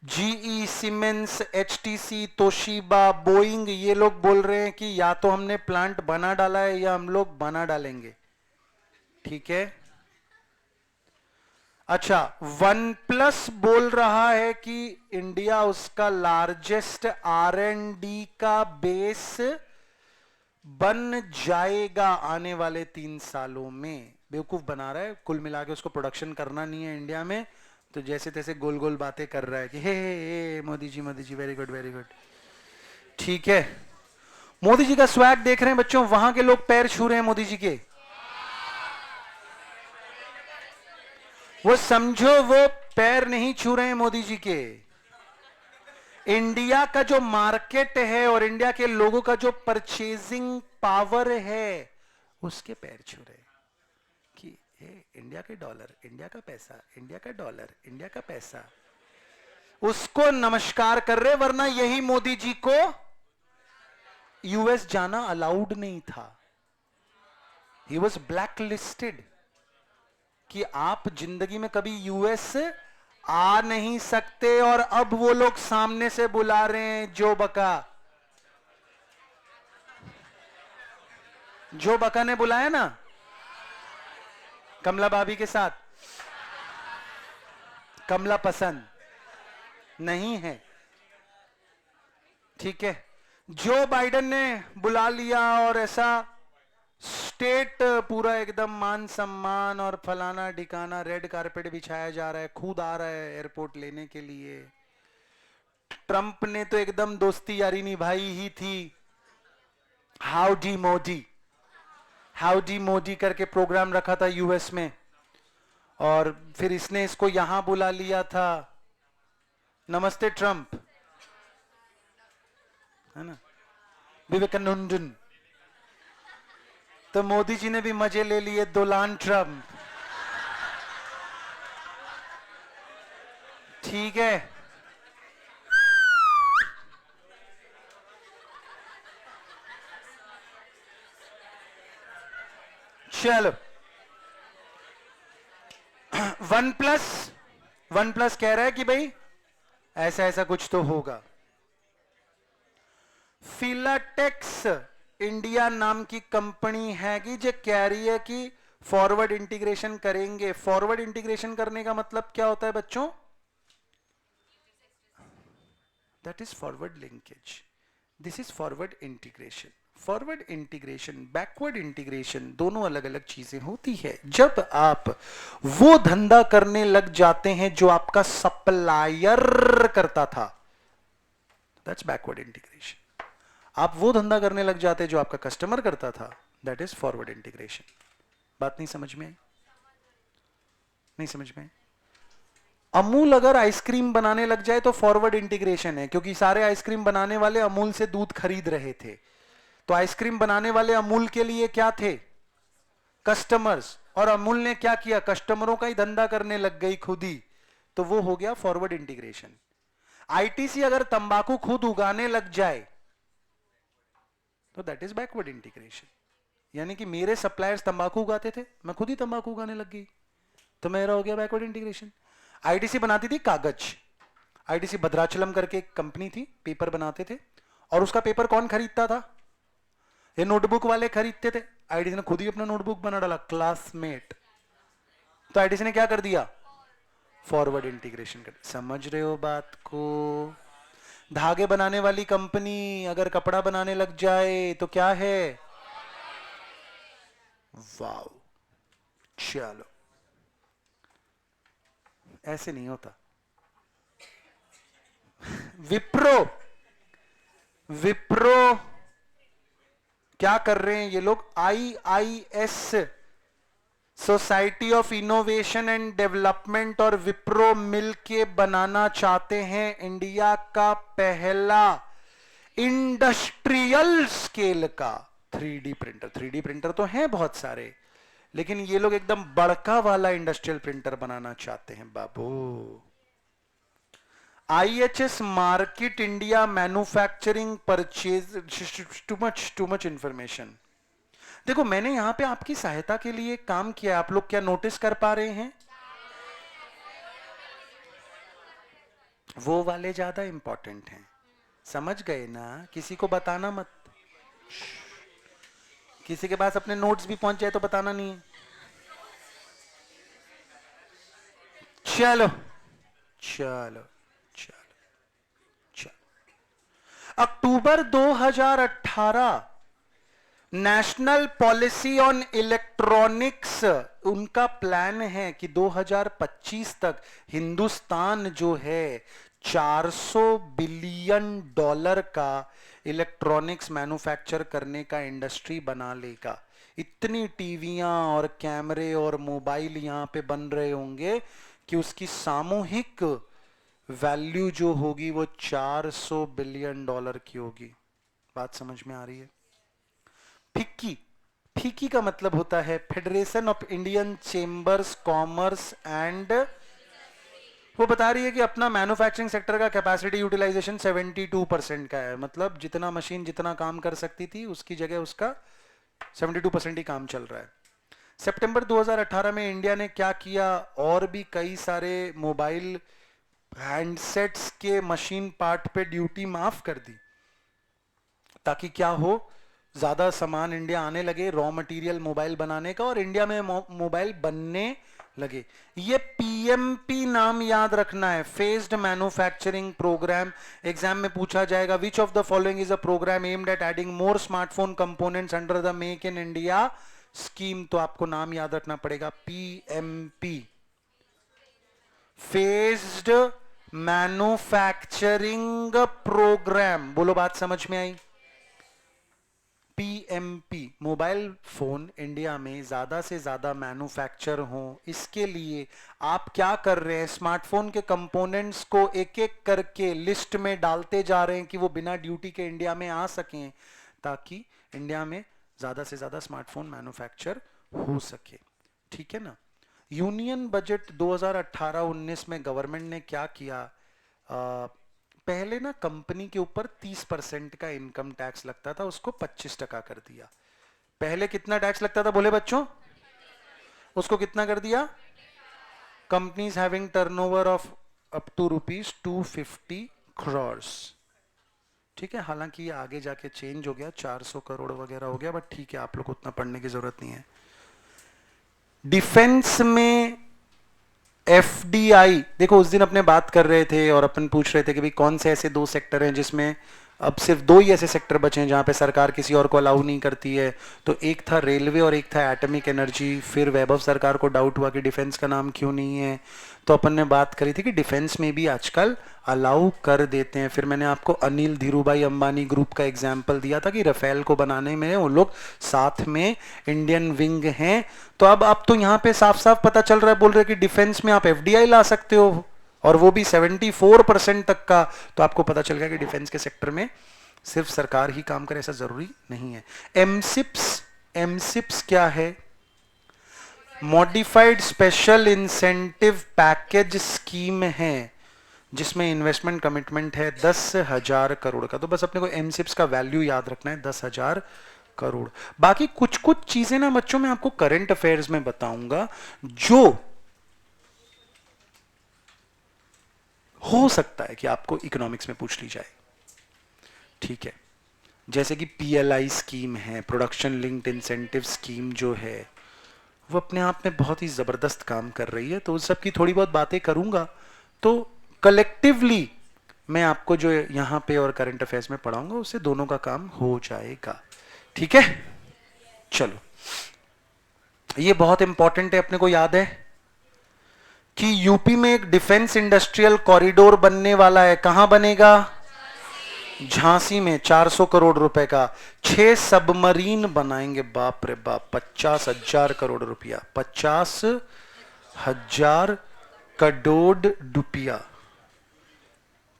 GE, siemens, HTC, Toshiba, Boeing, ये लोग बोल रहे हैं कि या तो हमने प्लांट बना डाला है या हम लोग बना डालेंगे, ठीक है? अच्छा, वन प्लस बोल रहा है कि इंडिया उसका लार्जेस्ट आर एंड डी का बेस बन जाएगा आने वाले 3 सालों में। बेवकूफ बना रहा है, कुल मिला के उसको प्रोडक्शन करना नहीं है इंडिया में, तो जैसे तैसे गोल गोल बातें कर रहा है कि हे Modi ji very good very good. ठीक है, मोदी जी का स्वैग देख रहे हैं बच्चों, वहां के लोग पैर छू रहे हैं मोदी जी के। वो समझो वो पैर नहीं छू रहे हैं मोदी जी के, इंडिया का जो मार्केट है और इंडिया के लोगों का जो परचेजिंग पावर है उसके पैर छू रहे कि इंडिया के डॉलर, इंडिया का पैसा, इंडिया का डॉलर, इंडिया का पैसा, उसको नमस्कार कर रहे। वरना यही मोदी जी को यूएस जाना अलाउड नहीं था, ही वॉज ब्लैक लिस्टेड कि आप जिंदगी में कभी यूएस आ नहीं सकते। और अब वो लोग सामने से बुला रहे हैं जो बका ने बुलाया ना कमला भाभी के साथ, कमला पसंद नहीं है, ठीक है। जो बाइडेन ने बुला लिया और ऐसा स्टेट पूरा एकदम मान सम्मान और फलाना ढिकाना, रेड कारपेट बिछाया जा रहा है, खुद आ रहा है एयरपोर्ट लेने के लिए। ट्रंप ने तो एकदम दोस्ती यारी निभाई ही थी, हाउडी मोदी, हाउडी मोदी करके प्रोग्राम रखा था यूएस में, और फिर इसने इसको यहां बुला लिया था, नमस्ते ट्रंप, है ना, विवेकानंदन। तो मोदी जी ने भी मजे ले लिए, डोनाल्ड ट्रंप, ठीक है। चलो, वन प्लस कह रहा है कि भाई ऐसा ऐसा कुछ तो होगा। फिलाटेक्स इंडिया नाम की कंपनी है कि जो कह रही है कि फॉरवर्ड इंटीग्रेशन करेंगे। फॉरवर्ड इंटीग्रेशन करने का मतलब क्या होता है बच्चों? That is forward linkage, this is forward integration. Forward integration, backward integration दोनों अलग अलग चीजें होती है। जब आप वो धंधा करने लग जाते हैं जो आपका सप्लायर करता था, दैट्स बैकवर्ड इंटीग्रेशन। आप वो धंधा करने लग जाते जो आपका कस्टमर करता था, दैट इज फॉरवर्ड इंटीग्रेशन। बात नहीं समझ में आई? नहीं समझ में आई? अमूल अगर आइसक्रीम बनाने लग जाए तो फॉरवर्ड इंटीग्रेशन है, क्योंकि सारे आइसक्रीम बनाने वाले अमूल से दूध खरीद रहे थे। तो आइसक्रीम बनाने वाले अमूल के लिए क्या थे? कस्टमर्स। और अमूल ने क्या किया? कस्टमरों का ही धंधा करने लग गई खुद ही, तो वो हो गया फॉरवर्ड इंटीग्रेशन। आईटीसी अगर तंबाकू खुद उगाने लग जाए तो दैट इज बैकवर्ड इंटीग्रेशन। यानी कि मेरे सप्लायर्स तंबाकू उगाते थे, मैं खुद ही तंबाकू उगाने लग गई, तो मेरा हो गया बैकवर्ड इंटीग्रेशन। आईटीसी बनाती थी कागज, आईटीसी भद्राचलम करके एक कंपनी थी, पेपर बनाते थे, और उसका पेपर कौन खरीदता था? ये नोटबुक वाले खरीदते थे। आईटीसी ने खुद ही अपना नोटबुक बना डाला, क्लासमेट। तो आईटीसी ने क्या कर दिया? फॉरवर्ड इंटीग्रेशन कर। समझ रहे हो बात को? धागे बनाने वाली कंपनी अगर कपड़ा बनाने लग जाए तो क्या है? वाओ, चलो, ऐसे नहीं होता। विप्रो क्या कर रहे हैं ये लोग? IIS, society of innovation and development, और विप्रो मिल के बनाना चाहते हैं इंडिया का पहला इंडस्ट्रियल स्केल का 3D प्रिंटर। 3D प्रिंटर तो हैं बहुत सारे, लेकिन ये लोग एकदम बड़का वाला इंडस्ट्रियल प्रिंटर बनाना चाहते हैं बाबू। IHS market India manufacturing purchase, too much information. देखो, मैंने यहां पे आपकी सहायता के लिए काम किया, आप लोग क्या नोटिस कर पा रहे हैं? वो वाले ज्यादा इंपॉर्टेंट हैं, समझ गए ना? किसी को बताना मत, किसी के पास अपने नोट्स भी पहुंच जाए तो बताना नहीं है। चलो चलो चलो चलो, अक्टूबर 2018 नेशनल पॉलिसी ऑन इलेक्ट्रॉनिक्स, उनका प्लान है कि 2025 तक हिंदुस्तान जो है 400 बिलियन डॉलर का इलेक्ट्रॉनिक्स मैन्युफैक्चर करने का इंडस्ट्री बना लेगा। इतनी टीवियां और कैमरे और मोबाइल यहां पे बन रहे होंगे कि उसकी सामूहिक वैल्यू जो होगी वो 400 बिलियन डॉलर की होगी। बात समझ में आ रही है? फिक्की, फिक्की का मतलब होता है federation of Indian chambers commerce and, वो बता रही है कि अपना मैन्युफैक्चरिंग सेक्टर का कैपेसिटी यूटिलाइजेशन 72% का है। मतलब जितना मशीन जितना काम कर सकती थी उसकी जगह उसका 72% ही काम चल रहा है। सितंबर 2018 में इंडिया ने क्या किया, और भी कई सारे मोबाइल हैंडसेट्स के मशीन पार्ट पे ड्यूटी माफ कर दी, ताकि क्या हो, ज्यादा सामान इंडिया आने लगे रॉ मटेरियल मोबाइल बनाने का, और इंडिया में मोबाइल बनने लगे। ये पीएमपी नाम याद रखना है, फेज्ड मैन्युफैक्चरिंग प्रोग्राम। एग्जाम में पूछा जाएगा which of the following is a programme aimed at adding more smartphone components under the make in India scheme. तो आपको नाम याद रखना पड़ेगा पीएमपी, फेज्ड मैन्युफैक्चरिंग प्रोग्राम। बोलो बात समझ में आई? पीएमपी, मोबाइल फोन इंडिया में ज्यादा से ज्यादा मैन्युफैक्चर हो, इसके लिए आप क्या कर रहे हैं, स्मार्टफोन के कंपोनेंट्स को एक एक करके लिस्ट में डालते जा रहे हैं कि वो बिना ड्यूटी के इंडिया में आ सकें, ताकि इंडिया में ज्यादा से ज्यादा स्मार्टफोन मैन्युफैक्चर हो सके। ठीक है ना? यूनियन बजट 2018-19 में गवर्नमेंट ने क्या किया, पहले ना कंपनी के ऊपर 30% का इनकम टैक्स लगता था, उसको 25% कर दिया। पहले कितना टैक्स लगता था बोले बच्चों? उसको कितना कर दिया? Companies having turnover of up to ₹250 crore. ठीक है, हालांकि ये आगे जाके चेंज हो गया, 400 करोड़ वगैरह हो गया, बट ठीक है, आप लोग को उतना पढ़ने की जरूरत नहीं है। डिफेंस में एफडीआई, देखो उस दिन अपने बात कर रहे थे और अपन पूछ रहे थे कि भाई कौन से ऐसे दो सेक्टर हैं जिसमें अब सिर्फ दो ही ऐसे सेक्टर बचे हैं जहां पे सरकार किसी और को अलाउ नहीं करती है। तो एक था रेलवे और एक था एटॉमिक एनर्जी। फिर वैभव सरकार को डाउट हुआ कि डिफेंस का नाम क्यों नहीं है, तो अपन ने बात करी थी कि डिफेंस में भी आजकल अलाउ कर देते हैं। फिर मैंने आपको अनिल धीरूभाई अंबानी ग्रुप का एग्जाम्पल दिया था कि राफेल को बनाने में वो लोग साथ में इंडियन विंग हैं। तो अब तो यहाँ पे साफ साफ पता चल रहा है, बोल रहे कि डिफेंस में आप एफडीआई ला सकते हो, और वो भी 74% तक का। तो आपको पता चल गया कि डिफेंस के सेक्टर में सिर्फ सरकार ही काम करे ऐसा जरूरी नहीं है। एमसिप्स, एमसिप्स क्या है? Modified special incentive package scheme है, जिसमें इन्वेस्टमेंट कमिटमेंट है 10,000 करोड़ का। तो बस अपने को एमसिप्स का वैल्यू याद रखना है, 10,000 करोड़। बाकी कुछ कुछ चीजें ना बच्चों मैं आपको करंट अफेयर्स में बताऊंगा जो हो सकता है कि आपको इकोनॉमिक्स में पूछ ली जाए। ठीक है, जैसे कि पीएलआई स्कीम है, प्रोडक्शन लिंक्ड इंसेंटिव स्कीम जो है, वो अपने आप में बहुत ही जबरदस्त काम कर रही है। तो उस सब की थोड़ी बहुत बातें करूंगा, तो कलेक्टिवली मैं आपको जो यहां पे और करंट अफेयर्स में पढ़ाऊंगा उससे दोनों का काम हो जाएगा। ठीक है, चलो, ये बहुत इंपॉर्टेंट है, अपने को याद है कि यूपी में एक डिफेंस इंडस्ट्रियल कॉरिडोर बनने वाला है। कहां बनेगा? झांसी में, 400 करोड़ रुपए का। 6 सबमरीन बनाएंगे। बाप रे बाप, 50,000 करोड़ रुपया, 50,000 करोड़ रुपया।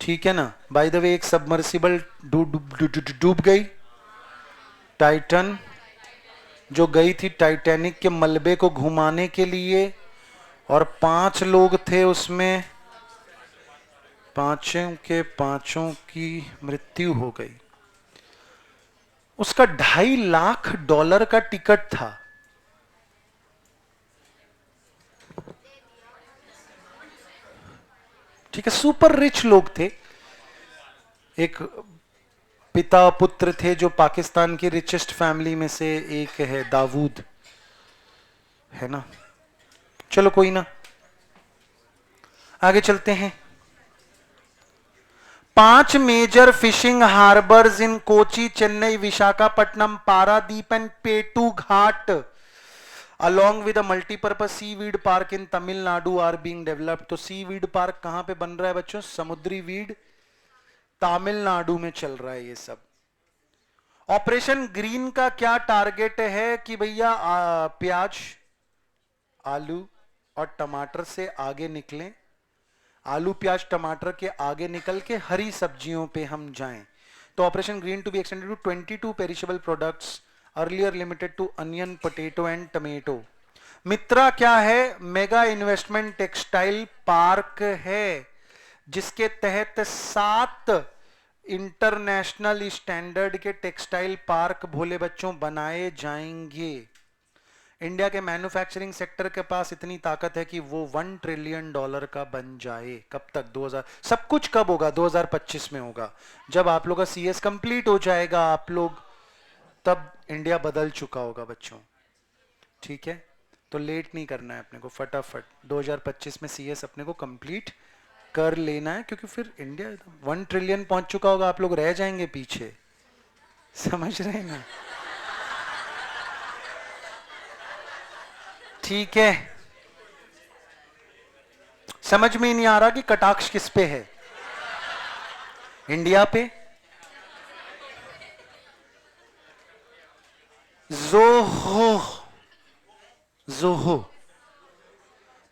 ठीक है ना? बाय द वे, एक सबमर्सिबल डूब गई, टाइटन, जो गई थी टाइटैनिक के मलबे को घुमाने के लिए, और 5 लोग थे उसमें, पांचों के पांचों की मृत्यु हो गई। उसका $2.5 लाख का टिकट था। ठीक है, सुपर रिच लोग थे। एक पिता पुत्र थे जो पाकिस्तान की रिचेस्ट फैमिली में से एक है, दाऊद, है ना? चलो कोई ना, आगे चलते हैं। 5 major fishing harbours in Kochi, Chennai, Visakhapatnam, Paradip and Petuaghat along with a multi-purpose seaweed park in Tamil Nadu are being developed. तो seaweed park कहां पे बन रहा है बच्चों? समुद्री वीड तमिलनाडु में चल रहा है ये सब। ऑपरेशन ग्रीन का क्या टारगेट है कि भैया प्याज, आलू और टमाटर से आगे निकलें, आलू प्याज टमाटर के आगे निकल के हरी सब्जियों पे हम जाएं। तो operation green to be extended to 22 perishable products, earlier limited to onion, potato and tomato. MITRA क्या है? मेगा इन्वेस्टमेंट टेक्सटाइल पार्क है जिसके तहत 7 इंटरनेशनल स्टैंडर्ड के टेक्सटाइल पार्क भोले बच्चों बनाए जाएंगे। इंडिया के मैन्युफैक्चरिंग सेक्टर के पास इतनी ताकत है कि वो $1 ट्रिलियन का बन जाए। कब तक? 2000। सब कुछ कब होगा? 2025 में होगा, जब आप लोग का CS कंप्लीट हो जाएगा। आप लोग तब इंडिया बदल चुका होगा बच्चों, ठीक है? तो लेट नहीं करना है अपने को, फटाफट 2025 में CS अपने को कंप्लीट कर लेना है, क्योंकि फिर इंडिया 1 ट्रिलियन पहुंच चुका होगा, आप लोग रह जाएंगे पीछे। समझ रहे हैं ना? ठीक है, समझ में ही नहीं आ रहा कि कटाक्ष किस पे है? इंडिया पे? जोहो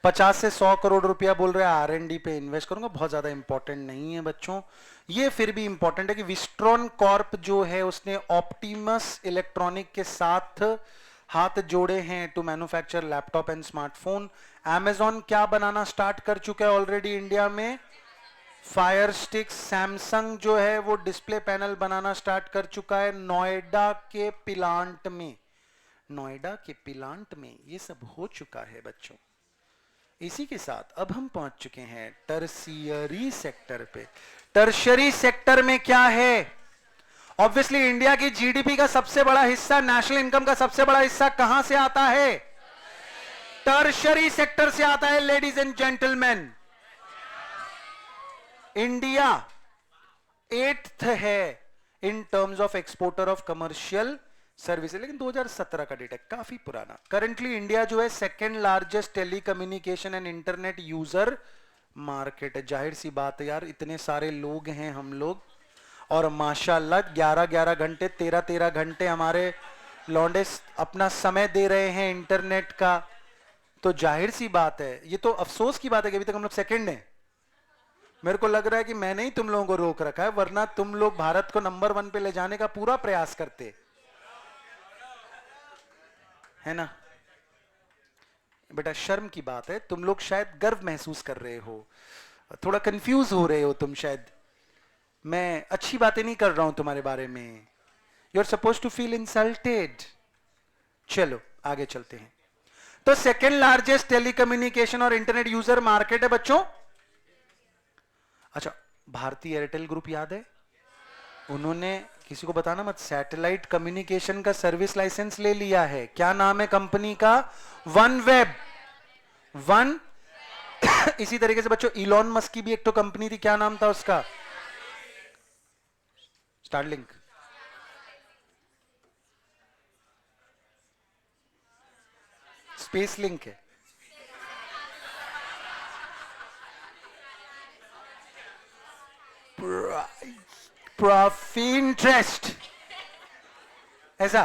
50 से 100 करोड़ रुपया बोल रहे हैं R&D पे इन्वेस्ट करूंगा। बहुत ज्यादा इंपॉर्टेंट नहीं है बच्चों, ये फिर भी इंपॉर्टेंट है कि विस्ट्रॉन कॉर्प जो है उसने ऑप्टिमस इलेक्ट्रॉनिक के साथ हाथ जोड़े हैं to manufacture laptop and smartphone. Amazon क्या बनाना स्टार्ट कर चुका है ऑलरेडी इंडिया में? Fire stick. सैमसंग जो है वो डिस्प्ले पैनल बनाना स्टार्ट कर चुका है नोएडा के प्लांट में। नोएडा के प्लांट में ये सब हो चुका है बच्चों। इसी के साथ अब हम पहुंच चुके हैं टर्शियरी सेक्टर पे। टर्शियरी सेक्टर में क्या है? ऑब्वियसली इंडिया की GDP का सबसे बड़ा हिस्सा, नेशनल इनकम का सबसे बड़ा हिस्सा कहां से आता है? टर्शियरी सेक्टर से आता है ladies and gentleman. India 8th है in terms of exporter of commercial service, लेकिन 2017 का डेटा, काफी पुराना। करंटली इंडिया जो है 2nd largest telecommunication and internet user market है। जाहिर सी बात है यार, इतने सारे लोग हैं हम लोग, और माशाल्लाह 11-11 घंटे 13-13 घंटे हमारे लौंडे अपना समय दे रहे हैं इंटरनेट का। तो जाहिर सी बात है, ये तो अफसोस की बात है कि अभी तक हम लोग 2nd हैं। मेरे को लग रहा है कि मैंने ही तुम लोगों को रोक रखा है, वरना तुम लोग भारत को नंबर 1 पे ले जाने का पूरा प्रयास करते, है ना? बेटा शर्म की बात है, तुम लोग शायद गर्व महसूस कर रहे हो, थोड़ा कंफ्यूज हो रहे हो तुम शायद। मैं अच्छी बातें नहीं कर रहा हूं तुम्हारे बारे में। You are suppose to feel insulted. चलो आगे चलते हैं। तो 2nd लार्जेस्ट टेलीकम्युनिकेशन और इंटरनेट यूजर मार्केट है बच्चों। अच्छा, भारती एयरटेल ग्रुप याद है? उन्होंने, किसी को बताना मत, सैटेलाइट कम्युनिकेशन का सर्विस लाइसेंस ले लिया है। क्या नाम है कंपनी का? One web. वन इसी तरीके से बच्चों इलॉन मस्क की भी एक तो कंपनी थी, क्या नाम था उसका? स्टारलिंक। स्पेस लिंक है। इंटरेस्ट ऐसा।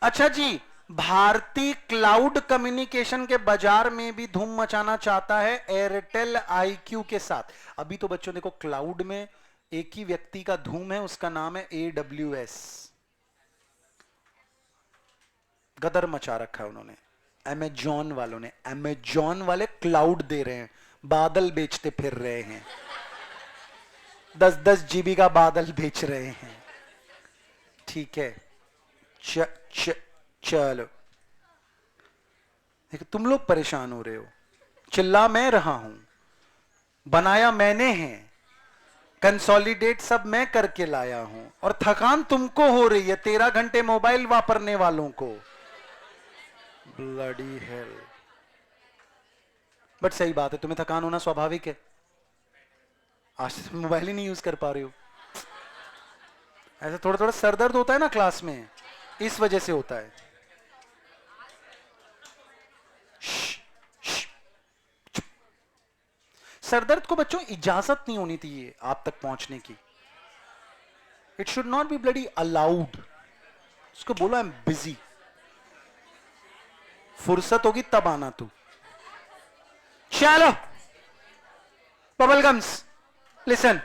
अच्छा जी, भारती क्लाउड कम्युनिकेशन के बाजार में भी धूम मचाना चाहता है एयरटेल IQ के साथ। अभी तो बच्चों देखो क्लाउड में एक ही व्यक्ति का धूम है, उसका नाम है AWS। गदर मचा रखा है उन्होंने। अमेजॉन वालों ने, अमेजॉन वाले क्लाउड दे रहे हैं, बादल बेचते फिर रहे हैं, 10-10 GB का बादल बेच रहे हैं। ठीक है, चलो देखो, तुम लोग परेशान हो रहे हो, चिल्ला मैं रहा हूं, बनाया मैंने है, कंसोलिडेट सब मैं करके लाया हूं, और थकान तुमको हो रही है 13 घंटे मोबाइल वापरने वालों को। Bloody hell. बट सही बात है, तुम्हें थकान होना स्वाभाविक है। आज से मोबाइल ही नहीं यूज कर पा रहे हो। ऐसा थोड़ा थोड़ा सर दर्द होता है ना क्लास में, इस वजह से होता है। सरदर्द को बच्चों इजाजत नहीं होनी चाहिए आप तक पहुंचने की। It should not be bloody allowed. उसको बोलो आई एम बिजी, फुर्सत होगी तब आना तू। चलो बबलगम्स, लिसन।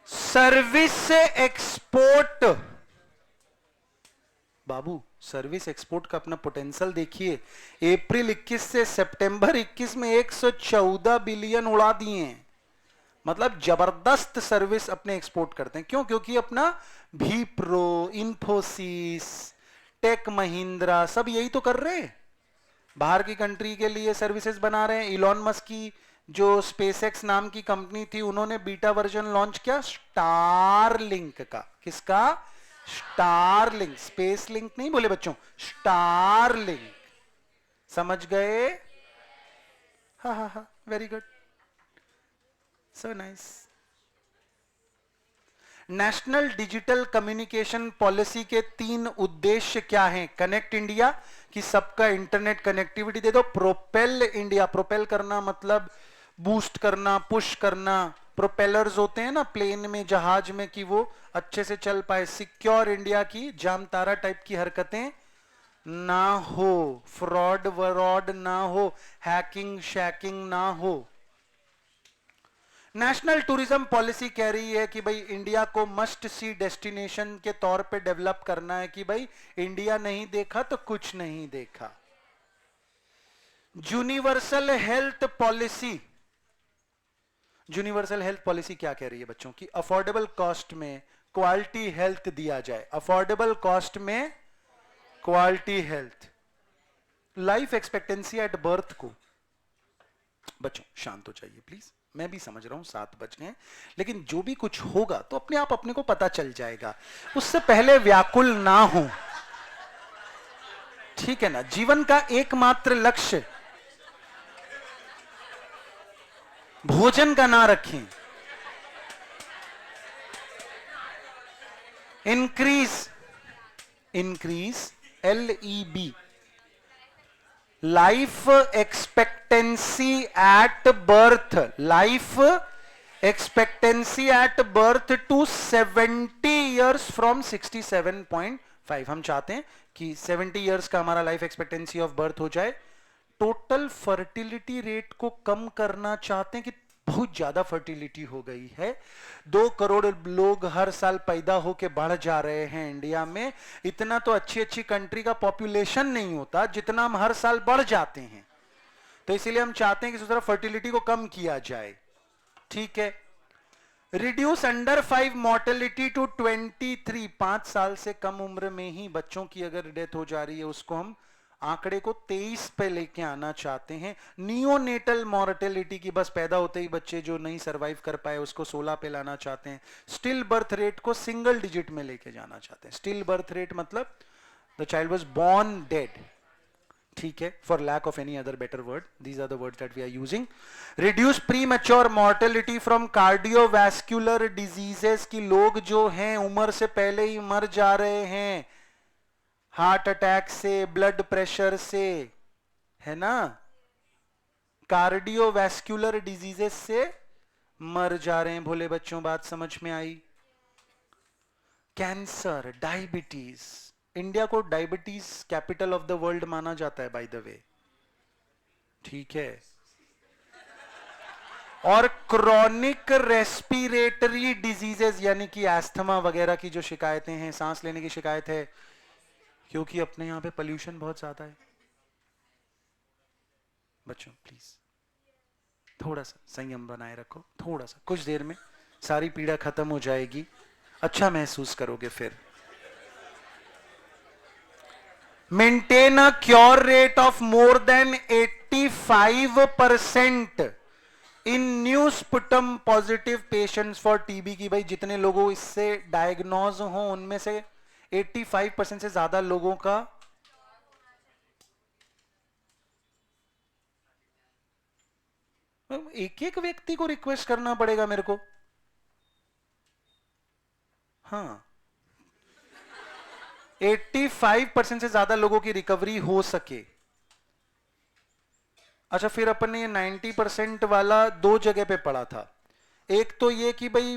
सर्विस एक्सपोर्ट, बाबू सर्विस एक्सपोर्ट का अपना पोटेंशियल देखिए। अप्रैल 21 से सितंबर 21 में 114 बिलियन उड़ा दिए हैं। मतलब जबरदस्त सर्विस अपने एक्सपोर्ट करते हैं। क्यों? क्योंकि अपना भीप्रो, इंफोसिस, टेक महिंद्रा सब यही तो कर रहे हैं, बाहर की कंट्री के लिए सर्विसेज बना रहे हैं। इलॉन मस्क की जो स्पेसएक्स नाम की कंपनी थी, उन्होंने बीटा वर्जन लॉन्च किया स्टारलिंक का। किसका? स्टारलिंक, स्पेस लिंक नहीं बोले बच्चों, स्टारलिंक। समझ गए? हा हा हा, very good, so nice. National digital communication policy के 3 उद्देश्य क्या हैं? कनेक्ट इंडिया, कि सबका इंटरनेट कनेक्टिविटी दे दो। प्रोपेल इंडिया, प्रोपेल करना मतलब बूस्ट करना, पुश करना। प्रोपेलर्स होते हैं ना प्लेन में, जहाज में, कि वो अच्छे से चल पाए। सिक्योर इंडिया, की जामतारा टाइप की हरकतें ना हो, फ्रॉड वरॉड ना हो, हैकिंग शैकिंग ना हो। नेशनल टूरिज्म पॉलिसी कह रही है कि भाई इंडिया को मस्ट सी डेस्टिनेशन के तौर पे डेवलप करना है, कि भाई इंडिया नहीं देखा तो कुछ नहीं देखा। Universal health policy, universal health policy क्या कह रही है बच्चों? की अफोर्डेबल कॉस्ट में क्वालिटी हेल्थ दिया जाए। अफोर्डेबल कॉस्ट में quality health. Life expectancy at birth को, बच्चों शांत हो जाइए प्लीज, मैं भी समझ रहा हूं 7 बज गए, लेकिन जो भी कुछ होगा तो अपने आप अपने को पता चल जाएगा। उससे पहले व्याकुल ना हो, ठीक है ना? जीवन का एकमात्र लक्ष्य भोजन का ना रखें। Increase, increase LEB, life expectancy at birth, life expectancy at birth to 70 years from 67.5। हम चाहते हैं कि 70 इयर्स का हमारा लाइफ एक्सपेक्टेंसी ऑफ बर्थ हो जाए। टोटल फर्टिलिटी रेट को कम करना चाहते हैं, कि बहुत ज्यादा फर्टिलिटी हो गई है। 2 करोड़ लोग हर साल पैदा होके बढ़ जा रहे हैं इंडिया में। इतना तो अच्छी अच्छी कंट्री का पॉपुलेशन नहीं होता जितना हम हर साल बढ़ जाते हैं। तो इसीलिए हम चाहते हैं कि दूसरा फर्टिलिटी को कम किया जाए, ठीक है? Reduce under 5 mortality to 23। 5 साल से कम उम्र में ही बच्चों की अगर डेथ हो जा रही है, उसको हम आंकड़े को 23 पे लेके आना चाहते हैं। नियोनेटल मॉर्टेलिटी, की बस पैदा होते ही बच्चे जो नहीं सरवाइव कर पाए उसको 16 पे लाना चाहते हैं। स्टिल बर्थ रेट को सिंगल डिजिट में लेके जाना चाहते हैं। स्टिल बर्थ रेट मतलब the child was born dead, ठीक है? For lack of any other better word, these are the words that we are using. Reduce premature mortality from cardiovascular diseases, की लोग जो हैं उम्र से पहले ही मर जा रहे हैं, हार्ट अटैक से, ब्लड प्रेशर से, है ना? कार्डियोवैस्कुलर डिजीजेस से मर जा रहे हैं भोले बच्चों। बात समझ में आई? कैंसर, डायबिटीज, इंडिया को diabetes capital of the world माना जाता है बाय द वे, ठीक है? और क्रॉनिक रेस्पिरेटरी डिजीजेस, यानी कि एस्थमा वगैरह की जो शिकायतें हैं, सांस लेने की शिकायत है, क्योंकि अपने यहां पे पोल्यूशन बहुत ज्यादा है। बच्चों प्लीज थोड़ा सा संयम बनाए रखो, थोड़ा सा, कुछ देर में सारी पीड़ा खत्म हो जाएगी, अच्छा महसूस करोगे फिर। Maintain a cure rate of more than 85% in new sputum positive patients for TB, की भाई जितने लोगों इससे डायग्नोज हो उनमें से 85% से ज्यादा लोगों का एक एक व्यक्ति को रिक्वेस्ट करना पड़ेगा मेरे को। हाँ, 85% से ज्यादा लोगों की रिकवरी हो सके। अच्छा, फिर अपन ने ये 90% वाला दो जगह पे पढ़ा था। एक तो ये कि भाई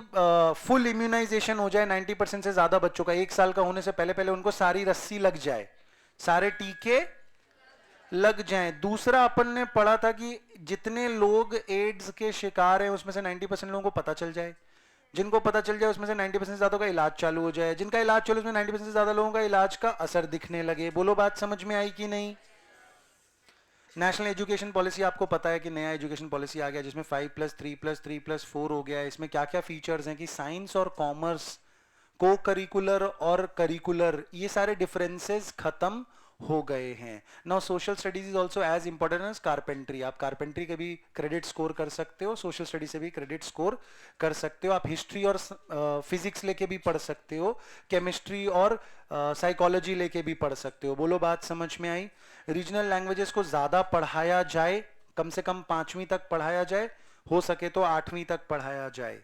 फुल इम्यूनाइजेशन हो जाए 90% से ज्यादा बच्चों का, 1 साल का होने से पहले पहले उनको सारी रस्सी लग जाए, सारे टीके लग जाएं। दूसरा अपन ने पढ़ा था कि जितने लोग एड्स के शिकार हैं उसमें से 90% लोगों को पता चल जाए, जिनको पता चल जाए उसमें से 90% से ज्यादा का इलाज चालू हो जाए, जिनका इलाज चालू उसमें 90% से ज्यादा लोगों का इलाज का असर दिखने लगे। बोलो बात समझ में आई कि नहीं? नेशनल एजुकेशन पॉलिसी, आपको पता है कि नया एजुकेशन पॉलिसी आ गया जिसमें 5+3+3+4 हो गया है। इसमें क्या क्या फीचर्स हैं कि साइंस और कॉमर्स, को करिकुलर और करिकुलर, ये सारे डिफरेंसेस खत्म हो गए हैं। Now social studies is also as important as carpentry. आप कारपेंट्री के भी क्रेडिट स्कोर कर सकते हो, सोशल स्टडीज से भी क्रेडिट स्कोर कर सकते हो। आप हिस्ट्री और फिजिक्स लेके भी पढ़ सकते हो, केमिस्ट्री और साइकोलॉजी लेके भी पढ़ सकते हो। बोलो बात समझ में आई? रीजनल लैंग्वेजेस को ज्यादा पढ़ाया जाए, कम से कम 5वीं तक पढ़ाया जाए, हो सके तो 8वीं तक पढ़ाया जाए।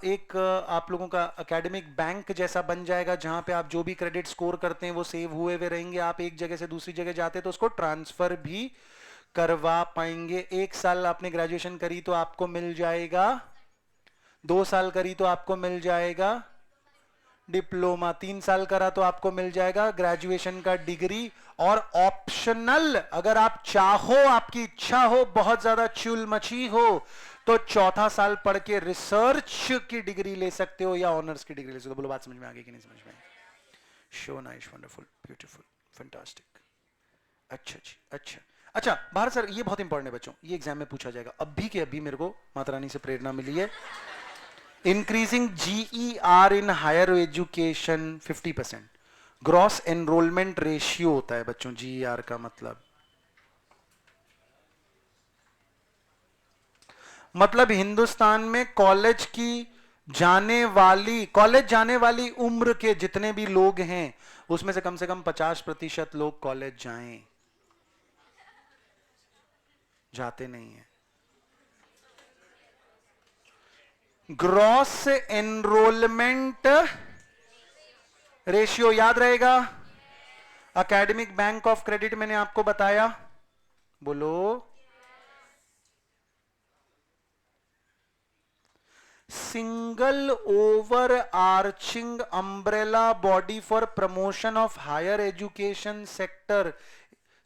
एक आप लोगों का एकेडमिक बैंक जैसा बन जाएगा जहां पे आप जो भी क्रेडिट स्कोर करते हैं वो सेव हुए हुए रहेंगे। आप एक जगह से दूसरी जगह जाते हैं तो उसको ट्रांसफर भी करवा पाएंगे। 1 साल आपने ग्रेजुएशन करी तो आपको मिल जाएगा, 2 साल करी तो आपको मिल जाएगा डिप्लोमा, 3 साल करा तो आपको मिल जाएगा ग्रेजुएशन का डिग्री। और ऑप्शनल, अगर आप चाहो, आपकी इच्छा हो, बहुत ज्यादा चुल मची हो, तो 4था साल पढ़ के रिसर्च की डिग्री ले सकते हो या ऑनर्स की डिग्री ले सकते हो। बोलो बात समझ में आ गई कि नहीं समझ में? Show nice, wonderful, beautiful, fantastic. अच्छा जी, अच्छा अच्छा। भारत सर, ये बहुत इंपॉर्टेंट है बच्चों, ये एग्जाम में पूछा जाएगा। अभी के अभी मेरे को माता रानी से प्रेरणा मिली है। Increasing GER in higher education 50%। Gross enrolment ratio होता है बच्चों GER का मतलब हिंदुस्तान में कॉलेज जाने वाली उम्र के जितने भी लोग हैं उसमें से कम 50% लोग कॉलेज जाएं। जाते नहीं है। ग्रॉस एनरोलमेंट रेशियो याद रहेगा। एकेडमिक बैंक ऑफ क्रेडिट मैंने आपको बताया, बोलो। Single overarching umbrella body for promotion of higher education sector.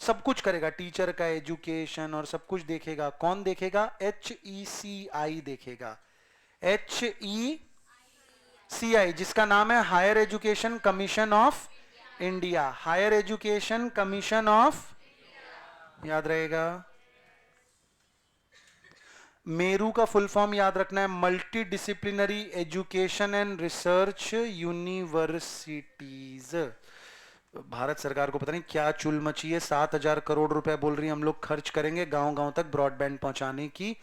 सब कुछ करेगा, टीचर का एजुकेशन और सब कुछ देखेगा। कौन देखेगा? HECI देखेगा। HECI, जिसका नाम है higher education commission of India. Higher education commission of, याद रहेगा। मेरू का फुल फॉर्म याद रखना है, multidisciplinary education and research universities. Bharat सरकार को पता नहीं क्या चुल मची है, 7,000 करोड़ रुपए बोल रही है हम लोग खर्च करेंगे गांव गांव तक ब्रॉडबैंड पहुंचाने की।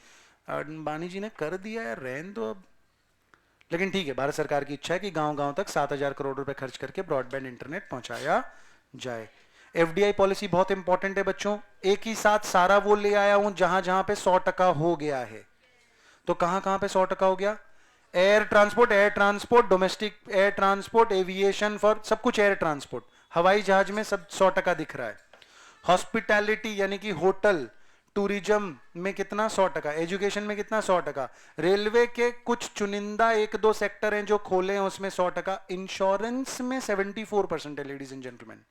अंबानी जी ने कर दिया है, रहन दो अब। लेकिन ठीक है, भारत सरकार की इच्छा है कि गांव गांव तक 7,000 करोड़ रुपए खर्च करके ब्रॉडबैंड इंटरनेट पहुंचाया जाए। FDI पॉलिसी बहुत इंपॉर्टेंट है बच्चों। एक ही साथ सारा वो ले आया हूं जहां जहां पे 100% हो गया है। तो कहां कहां पे 100% हो गया? Air transport, domestic air transport, aviation, for सब कुछ एयर ट्रांसपोर्ट, हवाई जहाज में सब 100% दिख रहा है। हॉस्पिटैलिटी यानी कि होटल, टूरिज्म में कितना? 100%। एजुकेशन में कितना? 100%। रेलवे के कुछ चुनिंदा 1-2 सेक्टर हैं जो खोले हैं उसमें 100%। इंश्योरेंस में 74% है ladies and gentleman.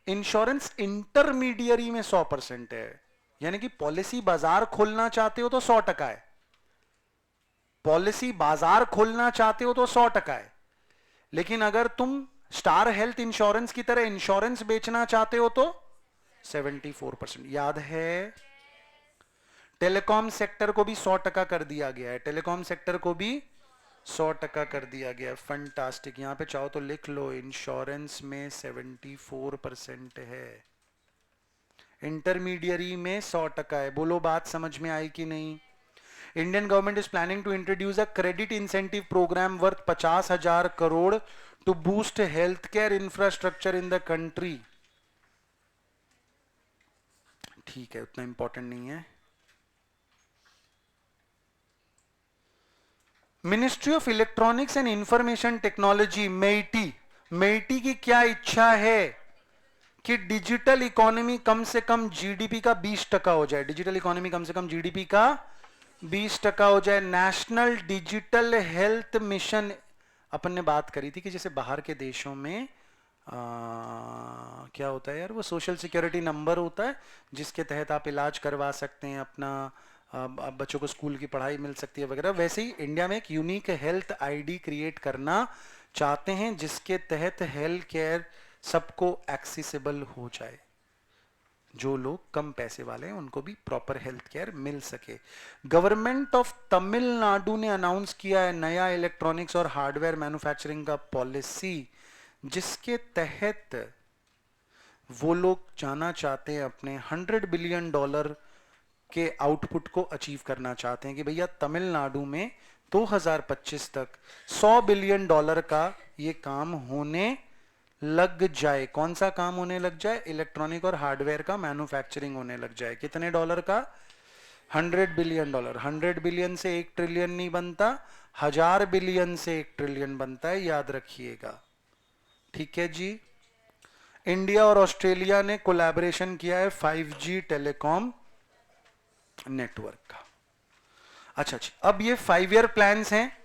Insurance intermediary में 100% है। यानी कि पॉलिसी बाजार खोलना चाहते हो तो 100% है। पॉलिसी बाजार खोलना चाहते हो तो 100% है। लेकिन अगर तुम स्टार हेल्थ इंश्योरेंस की तरह इंश्योरेंस बेचना चाहते हो तो 74%। याद है? टेलीकॉम सेक्टर को भी 100% कर दिया गया है। टेलीकॉम सेक्टर को भी 100% कर दिया गया है। फंटास्टिक। यहां पे चाहो तो लिख लो, इंश्योरेंस में 74% है, इंटरमीडियरी में 100% है। बोलो बात समझ में आई कि नहीं? Indian government is planning to introduce a credit incentive programme worth 50,000 crore to boost health care infrastructure in the country. ठीक है, उतना इंपॉर्टेंट नहीं है। Ministry of electronics and information technology MeitY, MeitY की क्या इच्छा है कि डिजिटल इकोनॉमी कम से कम जीडीपी का 20% हो जाए। डिजिटल इकोनॉमी कम से कम जीडीपी का 20% हो जाए। नेशनल डिजिटल हेल्थ मिशन, अपन ने बात करी थी कि जैसे बाहर के देशों में क्या होता है यार, वो सोशल सिक्योरिटी नंबर होता है जिसके तहत आप इलाज करवा सकते हैं अपना, बच्चों को स्कूल की पढ़ाई मिल सकती है वगैरह। वैसे ही इंडिया में एक यूनिक हेल्थ आईडी क्रिएट करना चाहते हैं जिसके तहत हेल्थ केयर सबको एक्सेसिबल हो जाए, जो लोग कम पैसे वाले हैं उनको भी प्रॉपर हेल्थ केयर मिल सके। गवर्नमेंट ऑफ तमिलनाडु ने अनाउंस किया है नया इलेक्ट्रॉनिक्स और हार्डवेयर मैन्युफैक्चरिंग का पॉलिसी, जिसके तहत वो लोग जाना चाहते हैं अपने $100 बिलियन के आउटपुट को अचीव करना चाहते हैं कि भैया तमिलनाडु में 2025 तक $100 बिलियन का ये काम होने लग जाए। कौन सा काम होने लग जाए? इलेक्ट्रॉनिक और हार्डवेयर का मैन्युफैक्चरिंग होने लग जाए। कितने डॉलर का? $100 बिलियन। $100 बिलियन से 1 ट्रिलियन नहीं बनता, 1000 बिलियन से 1 ट्रिलियन बनता है, याद रखिएगा। ठीक है जी। इंडिया और ऑस्ट्रेलिया ने कोलैबोरेशन किया है 5G टेलीकॉम नेटवर्क का। अच्छा अच्छा, अब ये 5 ईयर प्लान्स हैं।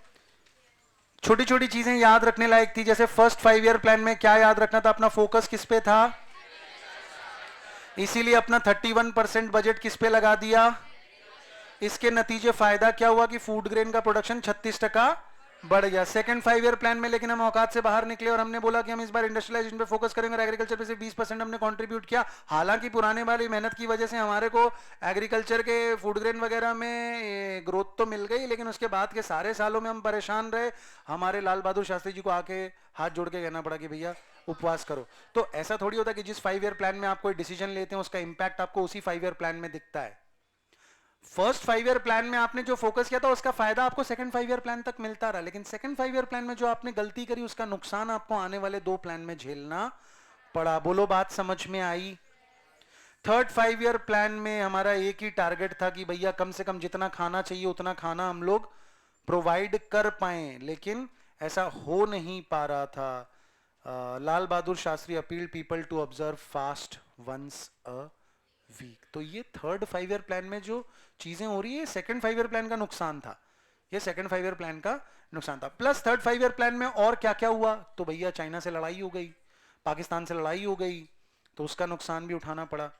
छोटी छोटी चीजें याद रखने लायक थी, जैसे फर्स्ट 5 ईयर प्लान में क्या याद रखना था? अपना फोकस किस पे था? इसीलिए अपना 31% बजट किस पे लगा दिया? इसके नतीजे फायदा क्या हुआ कि फूड ग्रेन का प्रोडक्शन 36% बढ़ गया। सेकंड 5 ईयर प्लान में लेकिन हम औकात से बाहर निकले और हमने बोला कि हम इस बार इंडस्ट्रियलाइजेशन पे फोकस करेंगे और एग्रीकल्चर पे से 20% हमने कंट्रीब्यूट किया। हालांकि पुराने वाली मेहनत की वजह से हमारे को एग्रीकल्चर के फूड ग्रेन वगैरह में ग्रोथ तो मिल गई, लेकिन उसके बाद के सारे सालों में हम परेशान रहे। हमारे लाल बहादुर शास्त्री जी को आके हाथ जोड़ के कहना पड़ा कि भैया उपवास करो। तो ऐसा थोड़ी होता कि जिस 5 ईयर प्लान में आप कोई डिसीजन लेते हैं उसका इंपैक्ट आपको उसी 5 ईयर प्लान में दिखता है। फर्स्ट 5 ईयर प्लान में आपने जो फोकस किया था उसका फायदा आपको सेकंड 5 ईयर प्लान तक मिलता रहा, लेकिन सेकंड 5 ईयर प्लान में जो आपने गलती करी उसका नुकसान आपको आने वाले 2 प्लान में झेलना पड़ा। बोलो बात समझ में आई? थर्ड 5 ईयर प्लान में हमारा एक ही टारगेट था कि भैया कम से कम जितना खाना चाहिए उतना खाना हम लोग प्रोवाइड कर पाए, लेकिन ऐसा हो नहीं पा रहा था। Lal Bahadur Shastri appeal people to observe fast once a week. तो ये थर्ड 5 ईयर प्लान में जो चीजें हो रही है सेकंड 5 ईयर प्लान का नुकसान था, ये सेकंड 5 ईयर प्लान का नुकसान था। प्लस थर्ड 5 ईयर प्लान में और क्या क्या हुआ? तो भैया चाइना से लड़ाई हो गई, पाकिस्तान से लड़ाई हो गई, तो उसका नुकसान भी उठाना पड़ा।